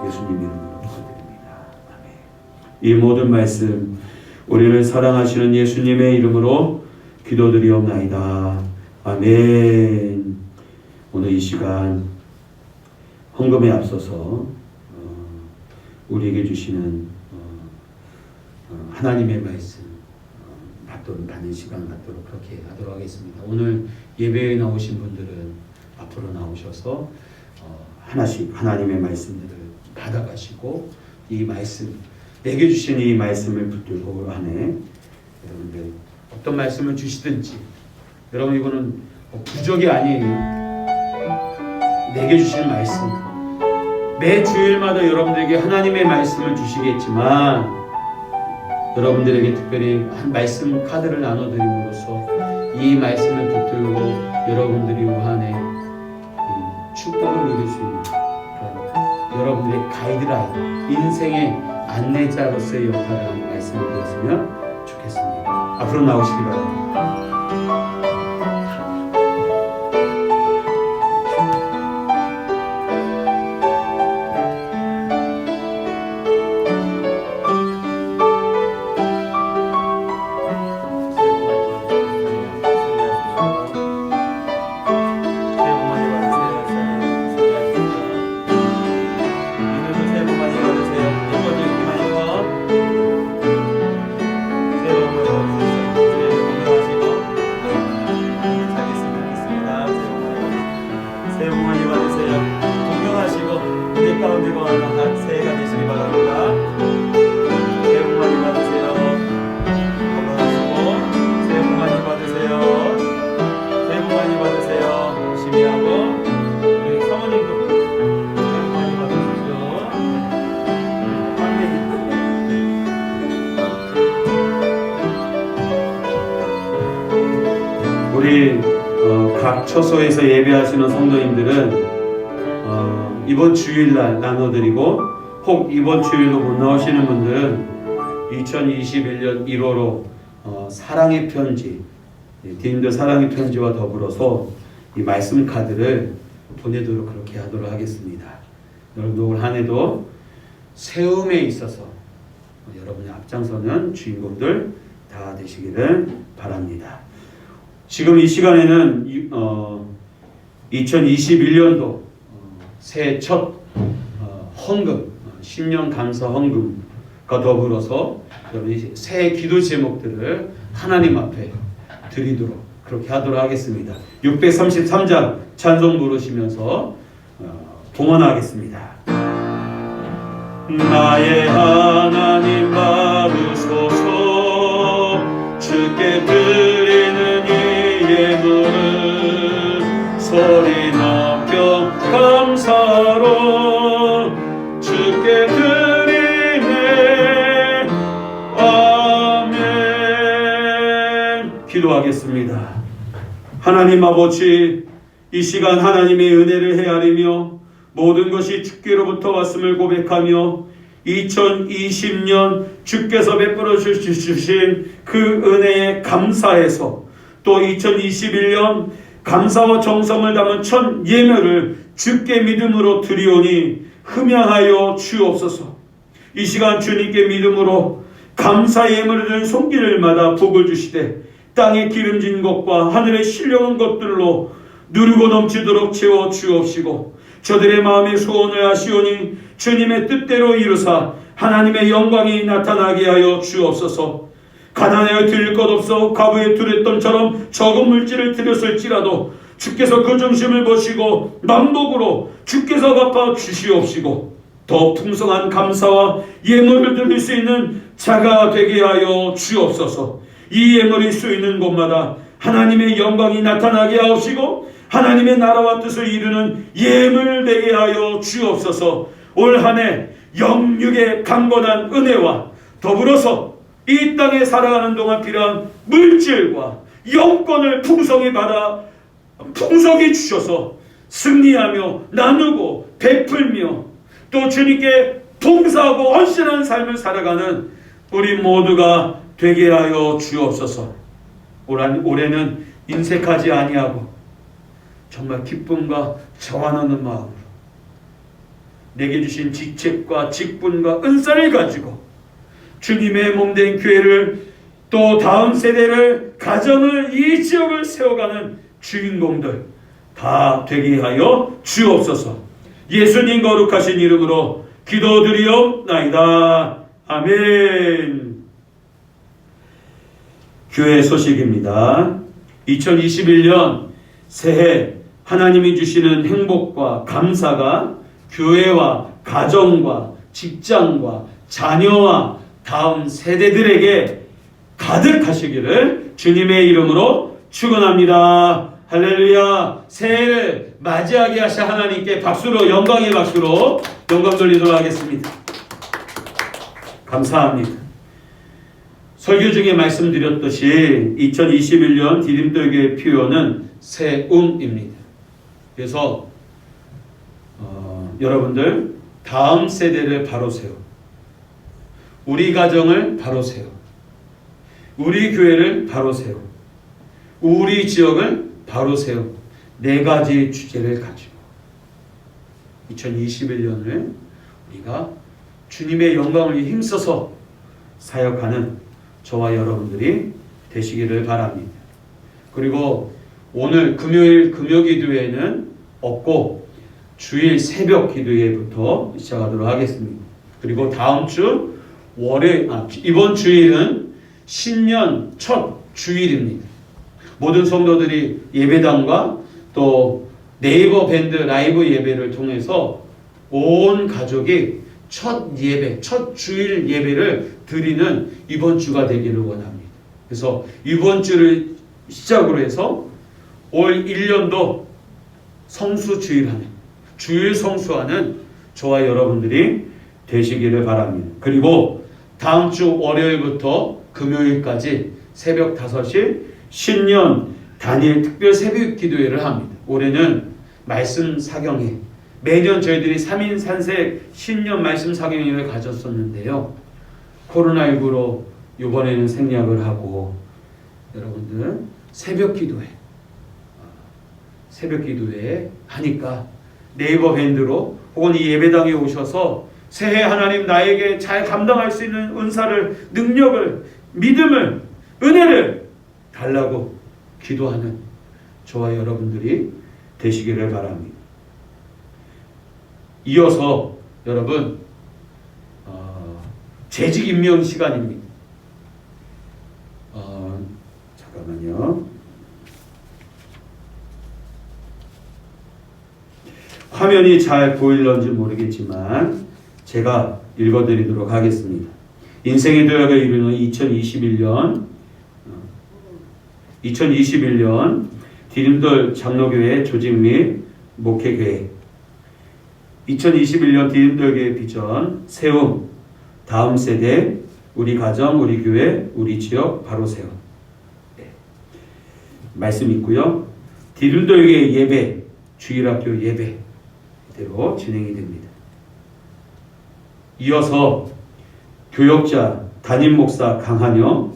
예수님 이름으로 기도드립니다. 아멘. 이 모든 말씀 우리를 사랑하시는 예수님의 이름으로 기도드리옵나이다. 아멘. 오늘 이 시간 헌금에 앞서서 우리에게 주시는 하나님의 말씀 받는 시간 갖도록 그렇게 하도록 하겠습니다. 오늘 예배에 나오신 분들은 앞으로 나오셔서 하나씩 하나님의 말씀들을 받아가시고 이 말씀 내게 주신 이 말씀을 붙들고 올 한 해 여러분들 어떤 말씀을 주시든지 여러분 이거는 부족이 아니에요. 내게 주시는 말씀 매 주일마다 여러분들에게 하나님의 말씀을 주시겠지만 여러분들에게 특별히 한 말씀 카드를 나눠드림으로써 이 말씀을 붙들고 여러분들이 올 한 해 축복을 누릴 수 있는 그런 여러분들의 가이드라인, 인생의 안내자로서의 역할을 하는 말씀을 드렸으면 좋겠습니다. 앞으로 나오시기 바랍니다. 우리 각 처소에서 예배하시는 성도님들은 이번 주일날 나눠드리고 혹 이번 주일로 못 나오시는 분들은 2021년 1호로 사랑의 편지, 디님들 사랑의 편지와 더불어서 이 말씀 카드를 보내도록 그렇게 하도록 하겠습니다. 여러분 올 한 해도 세움에 있어서 여러분의 앞장서는 주인공들 다 되시기를 바랍니다. 지금 이 시간에는 2021년도 새해 첫 헌금, 신년 감사 헌금과 더불어서 여러분이 새해 기도 제목들을 하나님 앞에 드리도록 그렇게 하도록 하겠습니다. 633장 찬송 부르시면서 봉헌하겠습니다. 나의 하나님 받으소서 주께 드리는 이 예물을 소리 높여 감사로 주께 드리네. 아멘. 기도하겠습니다. 하나님 아버지, 이 시간 하나님의 은혜를 헤아리며 모든 것이 주께로부터 왔음을 고백하며 2020년 주께서 베풀어 주신 그 은혜에 감사해서 또 2021년 감사와 정성을 담은 첫 예물을 주께 믿음으로 드리오니 흠양하여 주옵소서. 이 시간 주님께 믿음으로 감사 예물을 드린 손길을마다 복을 주시되 땅에 기름진 것과 하늘에 신령한 것들로 누르고 넘치도록 채워 주옵시고 저들의 마음의 소원을 하시오니 주님의 뜻대로 이루사 하나님의 영광이 나타나게 하여 주옵소서. 가난하여 드릴 것 없어 과부에 두렸던처럼 적은 물질을 드렸을지라도 주께서 그 중심을 보시고 만복으로 주께서 갚아 주시옵시고 더 풍성한 감사와 예물을 드릴 수 있는 자가 되게 하여 주옵소서. 이 예물이 쓰이는 곳마다 하나님의 영광이 나타나게 하옵시고 하나님의 나라와 뜻을 이루는 예물 되게 하여 주옵소서. 올 한 해 영육의 강건한 은혜와 더불어서 이 땅에 살아가는 동안 필요한 물질과 영권을 풍성히 받아 풍성히 주셔서 승리하며 나누고 베풀며 또 주님께 봉사하고 헌신하는 삶을 살아가는 우리 모두가 되게 하여 주옵소서. 올해는 인색하지 아니하고 정말 기쁨과 자원하는 마음으로 내게 주신 직책과 직분과 은사를 가지고 주님의 몸된 교회를 또 다음 세대를 가정을 이 지역을 세워가는 주인공들 다 되게 하여 주옵소서. 예수님 거룩하신 이름으로 기도드리옵나이다. 아멘. 교회 소식입니다. 2021년 새해 하나님이 주시는 행복과 감사가 교회와 가정과 직장과 자녀와 다음 세대들에게 가득하시기를 주님의 이름으로 축원합니다. 할렐루야. 새해를 맞이하게 하신 하나님께 박수로, 영광의 박수로 영광 돌리도록 하겠습니다. 감사합니다. 설교 중에 말씀드렸듯이 2021년 디딤돌교의 표현은 세움입니다. 그래서 여러분들 다음 세대를 바로 세워, 우리 가정을 바로 세워, 우리 교회를 바로 세워, 우리 지역을 바로 세워, 네 가지 주제를 가지고 2021년을 우리가 주님의 영광을 위해 힘써서 사역하는 저와 여러분들이 되시기를 바랍니다. 그리고 오늘 금요일 금요기도회는 없고 주일 새벽 기도회부터 시작하도록 하겠습니다. 그리고 다음 주 이번 주일은 신년 첫 주일입니다. 모든 성도들이 예배당과 또 네이버 밴드 라이브 예배를 통해서 온 가족이 첫 예배, 첫 주일 예배를 드리는 이번 주가 되기를 원합니다. 그래서 이번 주를 시작으로 해서 올 1년도 성수주일하는, 주일 성수하는 저와 여러분들이 되시기를 바랍니다. 그리고 다음 주 월요일부터 금요일까지 새벽 5시 신년 단일 특별 새벽 기도회를 합니다. 올해는 말씀 사경회, 매년 저희들이 3인 산색 신년 말씀 사경회를 가졌었는데요. 코로나19로 이번에는 생략을 하고 여러분들 새벽 기도회 하니까 네이버 밴드로 혹은 이 예배당에 오셔서 새해 하나님 나에게 잘 감당할 수 있는 은사를, 능력을, 믿음을, 은혜를 달라고 기도하는 저와 여러분들이 되시기를 바랍니다. 이어서 여러분 재직 임명 시간입니다. 잠깐만요. 화면이 잘 보일런지 모르겠지만 제가 읽어드리도록 하겠습니다. 인생의 도약을 이루는 2021년 디딤돌 장로교회 조직 및 목회계획, 2021년 디딤돌교회 비전 세움, 다음 세대, 우리 가정, 우리 교회, 우리 지역 바로 세움. 네. 말씀 있고요. 디딤돌교회 예배, 주일학교 예배 대로 진행이 됩니다. 이어서 교역자 담임 목사 강한영,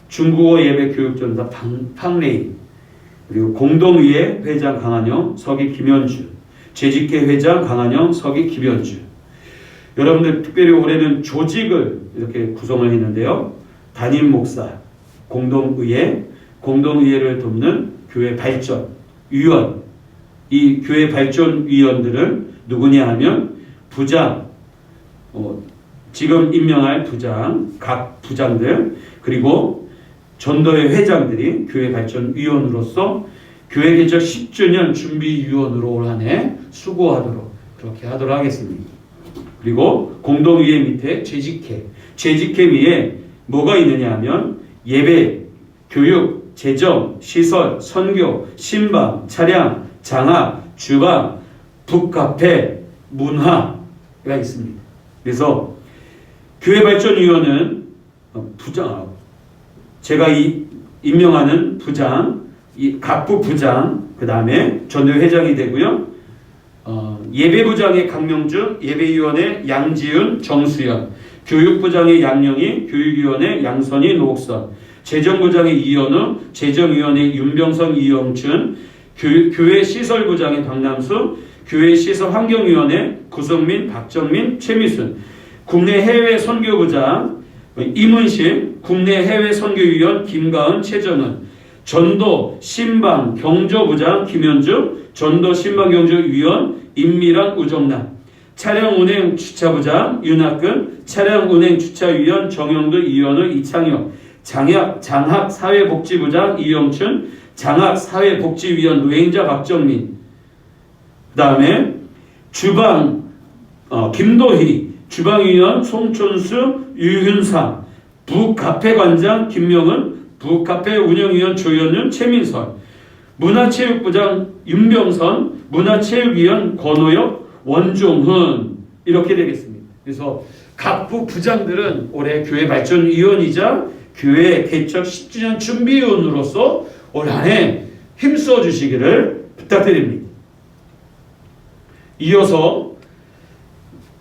중국어 예배 교육전사 팡레이, 그리고 공동위회 회장 강한영, 서기 김현주, 재직회 회장 강한영, 서기 김현주. 여러분들 특별히 올해는 조직을 이렇게 구성을 했는데요. 담임 목사, 공동의회를 돕는 교회 발전 위원. 이 교회 발전 위원들은 누구냐 하면 부장, 지금 임명할 부장, 각 부장들, 그리고 전도회 회장들이 교회 발전 위원으로서 교회 개척 10주년 준비위원으로 올 한 해 수고하도록 그렇게 하도록 하겠습니다. 그리고 공동위회 밑에 재직회 위에 뭐가 있느냐 하면 예배, 교육, 재정, 시설, 선교, 신방, 차량, 장학, 주방, 북카페, 문화가 있습니다. 그래서 교회발전위원은 부장, 제가 임명하는 부장, 각부 부장, 그 다음에 전도회 회장이 되고요. 예배부장의 강명주, 예배위원회 양지은, 정수연, 교육부장의 양영희, 교육위원회 양선희, 노옥선, 재정부장의 이현우, 재정위원회 윤병성, 이영춘, 교회 시설부장의 박남수, 교회 시설 환경위원회 구성민, 박정민, 최미순, 국내 해외 선교부장 임은식, 국내 해외 선교위원 김가은, 최정은, 전도 신방 경조부장 김현주, 전도 신방 경조위원 임미란, 우정남, 차량 운행 주차부장 윤학근, 차량 운행 주차위원 정영도, 이현우, 이창혁, 장학 사회복지부장 이영춘, 장학 사회복지위원 노행자 박정민, 그 다음에 주방 김도희, 주방위원 송촌수, 유윤상, 북카페관장 김명은, 북카페 운영위원 조현윤, 최민선, 문화체육부장 윤병선, 문화체육위원 권호혁, 원종훈, 이렇게 되겠습니다. 그래서 각부 부장들은 올해 교회 발전위원이자 교회 개척 10주년 준비위원으로서 올 한 해 힘써 주시기를 부탁드립니다. 이어서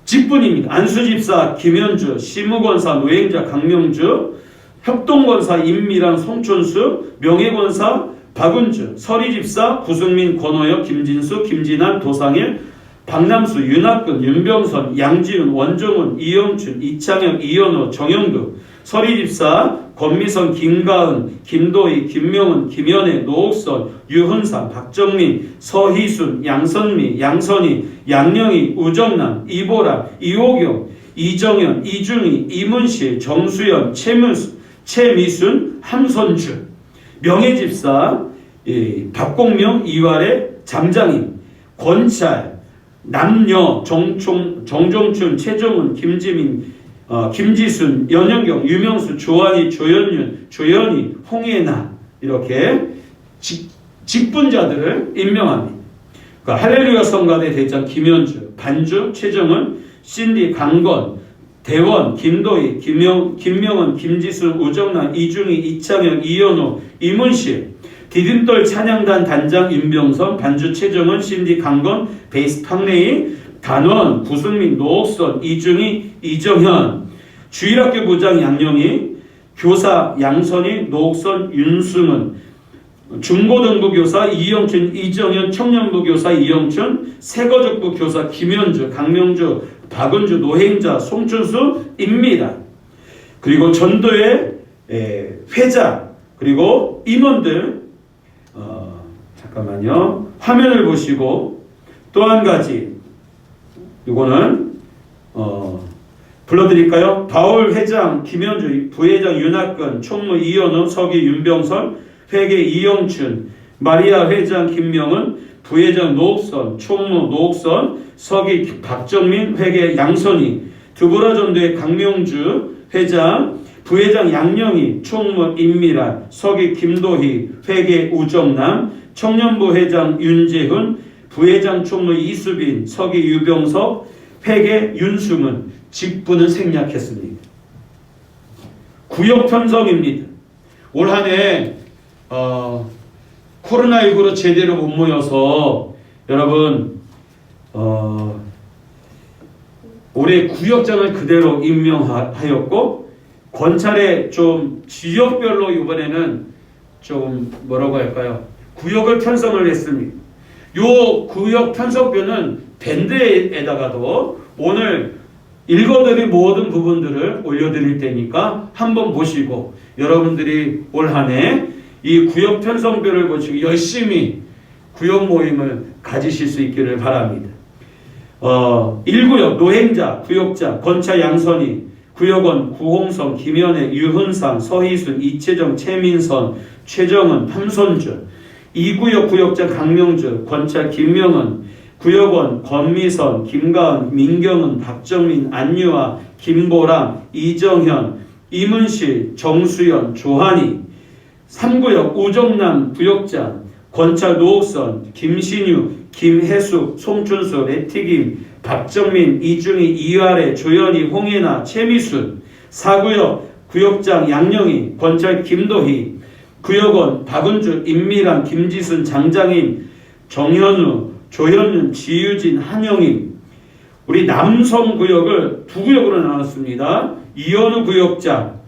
직분입니다. 안수집사 김현주, 시무권사 노행자 강명주, 협동권사 임미란, 송촌수, 명예권사 박은주, 서리집사 구승민, 권호혁, 김진수, 김진환, 도상일, 박남수, 윤학근, 윤병선, 양지훈, 원정훈, 이영춘, 이창혁, 이현호, 정영두, 서리집사 권미선, 김가은, 김도희, 김명은, 김연애, 노옥선, 유훈상, 박정민, 서희순, 양선미, 양선희, 양영희, 우정남, 이보라, 이호경, 이정현, 이중희, 이문실, 정수연, 최미순, 함선주, 명예집사 박공명, 이화래, 장장인, 권찰, 남녀, 정종춘, 최정은, 김지민, 김지순, 연영경, 유명수, 조한이, 조연윤, 조연희, 홍예나, 이렇게 직분자들을 임명합니다. 그러니까 할렐루야 성가대 대장 김현주, 반주, 최정은, 신디, 강건, 대원, 김도희, 김명은, 김지순, 우정남, 이중희, 이창혁, 이현호, 이문실, 디딤돌 찬양단 단장 윤병선, 반주 최정은, 신디, 강건, 베이스 팡레이, 단원, 구승민, 노옥선, 이중희, 이정현, 주일학교 부장 양영희, 교사 양선희, 노옥선, 윤승은, 중고등부 교사 이영춘, 이정현, 청년부 교사 이영춘, 세거족부 교사 김현주, 강명주, 박은주, 노행자, 송춘수입니다. 그리고 전도회 회장, 그리고 임원들, 잠깐만요. 화면을 보시고 또 한 가지, 이거는 불러드릴까요? 바울 회장 김현주, 부회장 윤학근, 총무 이현우, 서기 윤병선, 회계 이영춘, 마리아 회장 김명은, 부회장 노옥선, 총무 노옥선, 서기 박정민, 회계 양선희, 두보라 전도회 강명주 회장, 부회장 양영희, 총무 임미란, 서기 김도희, 회계 우정남, 청년부 회장 윤재훈, 부회장 총무 이수빈, 서기 유병석, 회계 윤수문, 직분은 생략했습니다. 구역 편성입니다. 올 한 해 코로나19로 제대로 못 모여서 여러분 올해 구역장을 그대로 임명하였고, 권찰에 좀 지역별로 이번에는 좀 뭐라고 할까요? 구역을 편성을 했습니다. 요 구역 편성표는 밴드에다가도 오늘 읽어드릴 모든 부분들을 올려드릴 테니까 한번 보시고 여러분들이 올 한 해 이 구역 편성표를 보시고 열심히 구역 모임을 가지실 수 있기를 바랍니다. 1구역 노행자, 구역자, 권차 양선희, 구역원 구홍성, 김연애, 유훈상, 서희순, 이채정, 최민선, 최정은, 함선주. 2구역 구역자 강명주, 권차 김명은, 구역원 권미선, 김가은, 민경은, 박정민, 안유아, 김보람, 이정현, 이문실, 정수연, 조한이. 3구역 우정남 구역자, 권차 노옥선, 김신유, 김혜숙, 송춘수, 레티김, 박정민, 이중희, 이화래, 조연희, 홍예나, 최미순. 4구역 구역장 양영희, 권찰 김도희, 구역원 박은주, 임미란, 김지순, 장장인, 정현우, 조현윤, 지유진, 한영임. 우리 남성 구역을 2구역으로 나눴습니다. 이현우 구역장,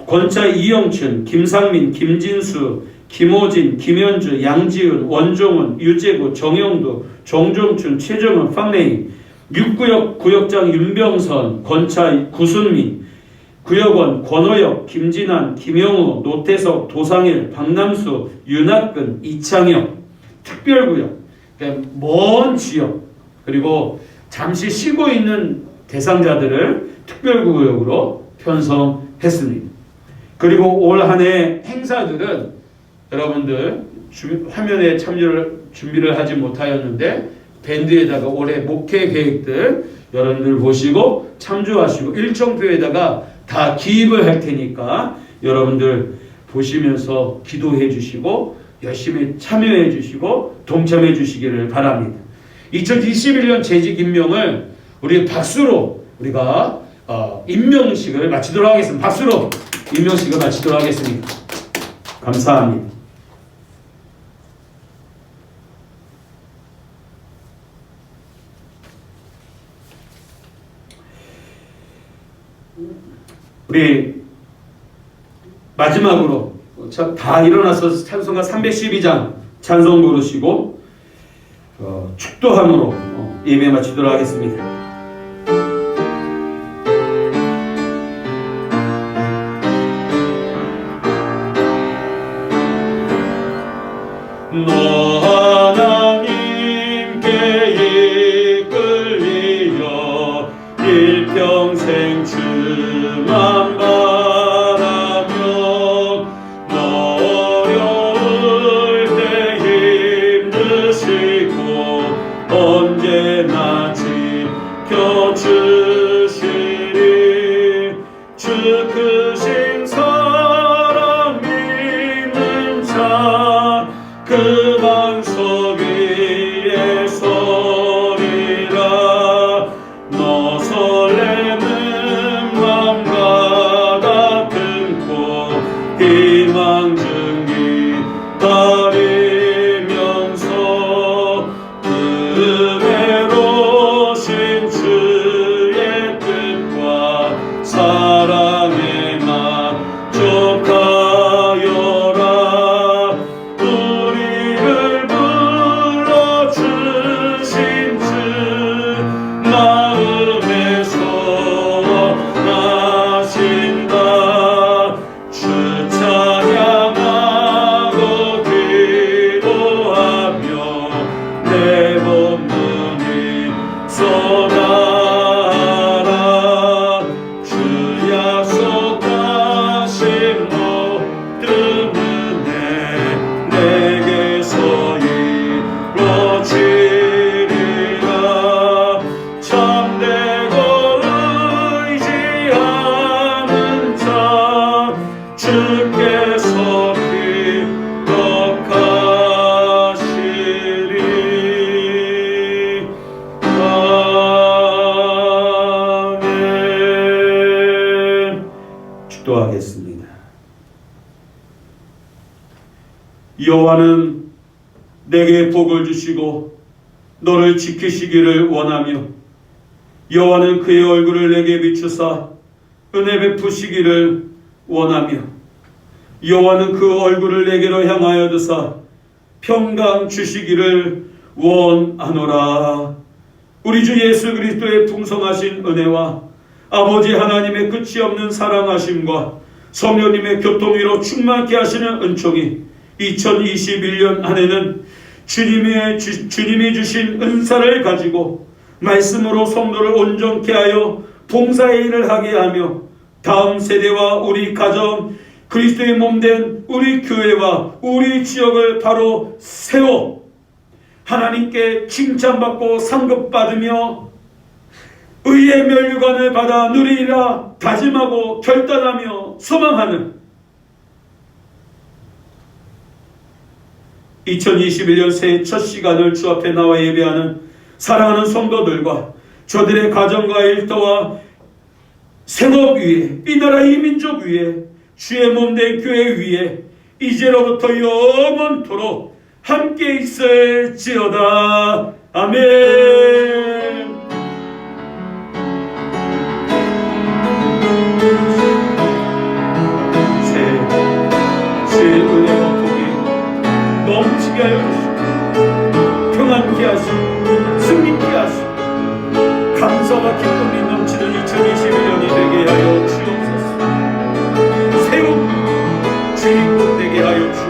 권차 이영춘, 김상민, 김진수, 김호진, 김현주, 양지훈, 원종훈, 유재구, 정영두, 정종춘, 최정은, 팡레이. 6구역 구역장 윤병선, 권차 구순민, 구혁원, 권호혁, 김진환, 김영우, 노태석, 도상일, 박남수, 윤학근, 이창혁, 특별구역, 그러니까 먼 지역, 그리고 잠시 쉬고 있는 대상자들을 특별구역으로 편성했습니다. 그리고 올 한 해 행사들은 여러분들 화면에 준비를 하지 못하였는데 밴드에다가 올해 목회 계획들 여러분들 보시고 참조하시고 일정표에다가 다 기입을 할 테니까 여러분들 보시면서 기도해 주시고 열심히 참여해 주시고 동참해 주시기를 바랍니다. 2021년 재직 임명을 우리 박수로 우리가 임명식을 마치도록 하겠습니다. 박수로 임명식을 마치도록 하겠습니다. 감사합니다. 우리 마지막으로 다 일어나서 찬송가 312장 찬송 부르시고 축도함으로 예배 마치도록 하겠습니다. 너 하나님께 이끌리어 일평생 주만 바라며 너 어려울 때 힘드시고 언제나 지켜주시리 주 크신 사랑 믿는 자 그 방석 위에 서리라 너 설레는 맘과 같은 곳 희망 증기 따리면서 은혜로신 주의 뜻과 사랑에 만족하여라 우리를 불러주신 주 마음에서 나신다 주 찬양하고 기도하며 내 본문이 쏟아라 주 약속하신 모든 은혜 내게서 이루어지리라 참되고 의지하는 자 주께서 기억하시리 아멘. 축도하겠습니다. 여호와는 내게 복을 주시고 너를 지키시기를 원하며 여호와는 그의 얼굴을 내게 비추사 은혜 베푸시기를 원하며 여호와는 그 얼굴을 내게로 향하여 드사 평강 주시기를 원하노라. 우리 주 예수 그리스도의 풍성하신 은혜와 아버지 하나님의 끝이 없는 사랑하심과 성령님의 교통위로 충만케 하시는 은총이 2021년 한 해는 주님이 주신 은사를 가지고 말씀으로 성도를 온전케 하여 봉사의 일을 하게 하며 다음 세대와 우리 가정 그리스도의 몸된 우리 교회와 우리 지역을 바로 세워 하나님께 칭찬받고 상급받으며 의의 면류관을 받아 누리리라 다짐하고 결단하며 소망하는 2021년 새해 첫 시간을 주 앞에 나와 예배하는 사랑하는 성도들과 저들의 가정과 일터와 생업 위에 이 나라 이 민족 위에 주의 몸된 교회 위에 이제로부터 영원토록 함께 있을지어다. 아멘. 주의 은혜와 복이 넘치게 하여 주시고 평안케 하시고 승리케 하시고 감사와 기쁨이 넘치는 2021년이 되게 하여 주옵소서. 주인공 되게 하여 주옵소서.